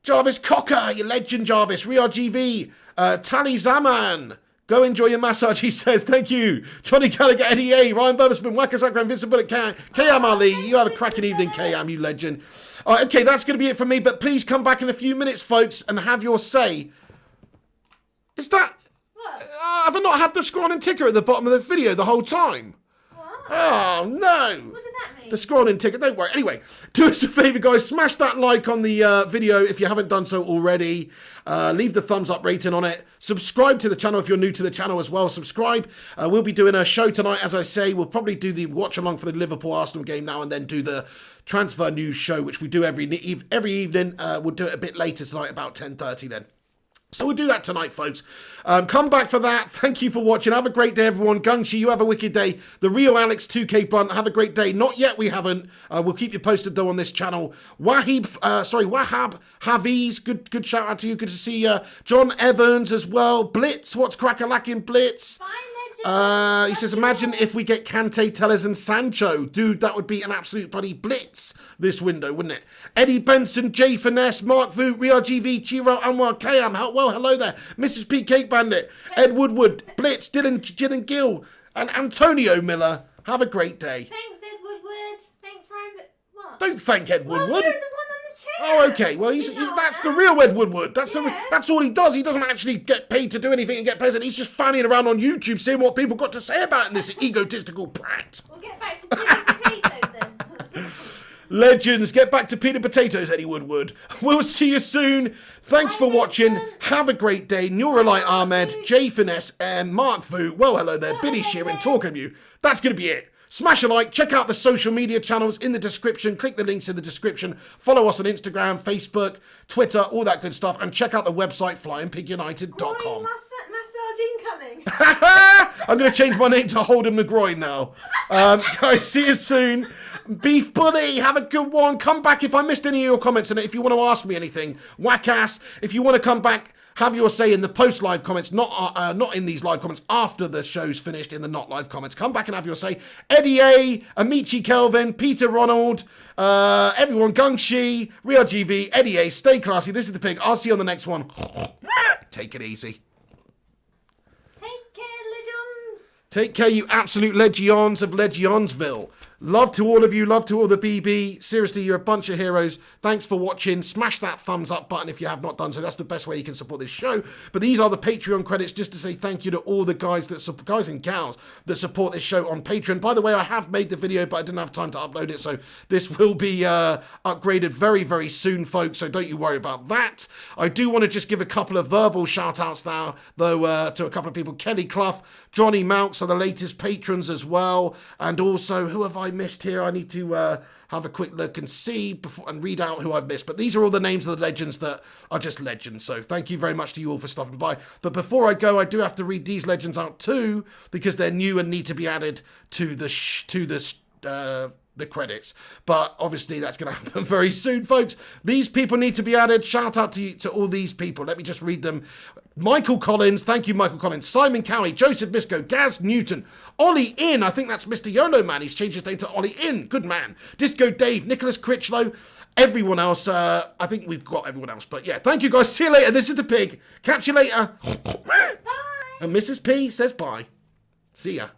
Jarvis Cocker, you legend Jarvis, Riyadh GV, Tally Zaman, go enjoy your massage, he says, thank you, Johnny Gallagher, Eddie A, Ryan Burberspin, Waka Sakra, Invincible, Kayam Ali, you have a cracking evening, Kayam, you legend. Okay, that's going to be it from me, but please come back in a few minutes, folks, and have your say Is that... What? have I not had the scrolling ticker at the bottom of this video the whole time? What? Oh, no. What does that mean? The scrolling ticker, don't worry. Anyway, do us a favour, guys. Smash that like on the video if you haven't done so already. Leave the thumbs up rating on it. Subscribe to the channel if you're new to the channel as well. Subscribe. We'll be doing a show tonight, as I say. We'll probably do the watch along for the Liverpool-Arsenal game now and then do the transfer news show, which we do every evening. We'll do it a bit later tonight, about 10:30 then. So we'll do that tonight, folks. Come back for that. Thank you for watching. Have a great day, everyone. Gungshi, you have a wicked day. The real Alex 2K Blunt, have a great day. Not yet, we haven't. We'll keep you posted, though, on this channel. Wahab Haviz, good shout out to you. Good to see you. John Evans as well. Blitz, what's crack-a-lacking Blitz? Fine, He says, imagine if we get Kanté, Tellers and Sancho. Dude, that would be an absolute bloody blitz this window, wouldn't it? Eddie Benson, Jay Finesse, Mark Vu, Ria GV, Chiro, Anwar, Kayam. Well, hello there. Mrs. P. Cake Bandit, Ed Woodward, Blitz, Dylan Gill, and Antonio Miller. Have a great day. Thanks, Ed Woodward. Thanks, Ryan. What? Don't thank Ed Well, Woodward. you're the one on the chair. Oh, okay. Well, that's the real Ed Woodward. That's Yeah. that's all he does. He doesn't actually get paid to do anything and get present. He's just fanning around on YouTube, seeing what people got to say about him, this egotistical prat. We'll get back to peanut potatoes then. Legends, get back to peanut potatoes, Eddie Woodward. We'll see you soon. Thanks for watching. Have a great day. Nuralite Ahmed, Jay Finesse, and Mark Vu. Well, hello there. Billy Sheeran, talking to you. That's going to be it. Smash a like. Check out the social media channels in the description. Click the links in the description. Follow us on Instagram, Facebook, Twitter, all that good stuff. And check out the website, flyingpigunited.com. Massage incoming. I'm going to change my name to Holden McGroin now. Guys, see you soon. Beef Bully, have a good one. Come back if I missed any of your comments in it. If you want to ask me anything, whack-ass. If you want to come back, have your say in the post-live comments, not in these live comments, after the show's finished, in the not live comments. Come back and have your say. Eddie A, Amici Kelvin, Peter Ronald, everyone, Gungshi, Ria GV, Eddie A, stay classy. This is the pig. I'll see you on the next one. Take it easy. Take care, legends. Take care, you absolute legions of Legionsville. Love to all of you. Love to all the BB. Seriously, you're a bunch of heroes. Thanks for watching. Smash that thumbs up button if you have not done so. That's the best way you can support this show. But these are the Patreon credits, just to say thank you to all the guys and gals that support this show on Patreon. By the way, I have made the video, but I didn't have time to upload it. So this will be upgraded very, very soon, folks. So don't you worry about that. I do want to just give a couple of verbal shout outs now, though, to a couple of people. Kelly Clough, Johnny Mounts are the latest patrons as well. And also, who have I missed here? I need to have a quick look and see and read out who I've missed. But these are all the names of the legends that are just legends. So thank you very much to you all for stopping by. But before I go, I do have to read these legends out too, because they're new and need to be added to the credits. But obviously that's going to happen very soon, folks. These people need to be added. Shout out to all these people. Let me just read them. Michael Collins, thank you, Michael Collins. Simon Cowie, Joseph Misco, Gaz Newton, Ollie In, I think that's Mr. YOLO Man. He's changed his name to Ollie In. Good man. Disco Dave, Nicholas Critchlow, everyone else. I think we've got everyone else. But yeah, thank you guys. See you later. This is the pig. Catch you later. Bye. And Mrs. P says bye. See ya.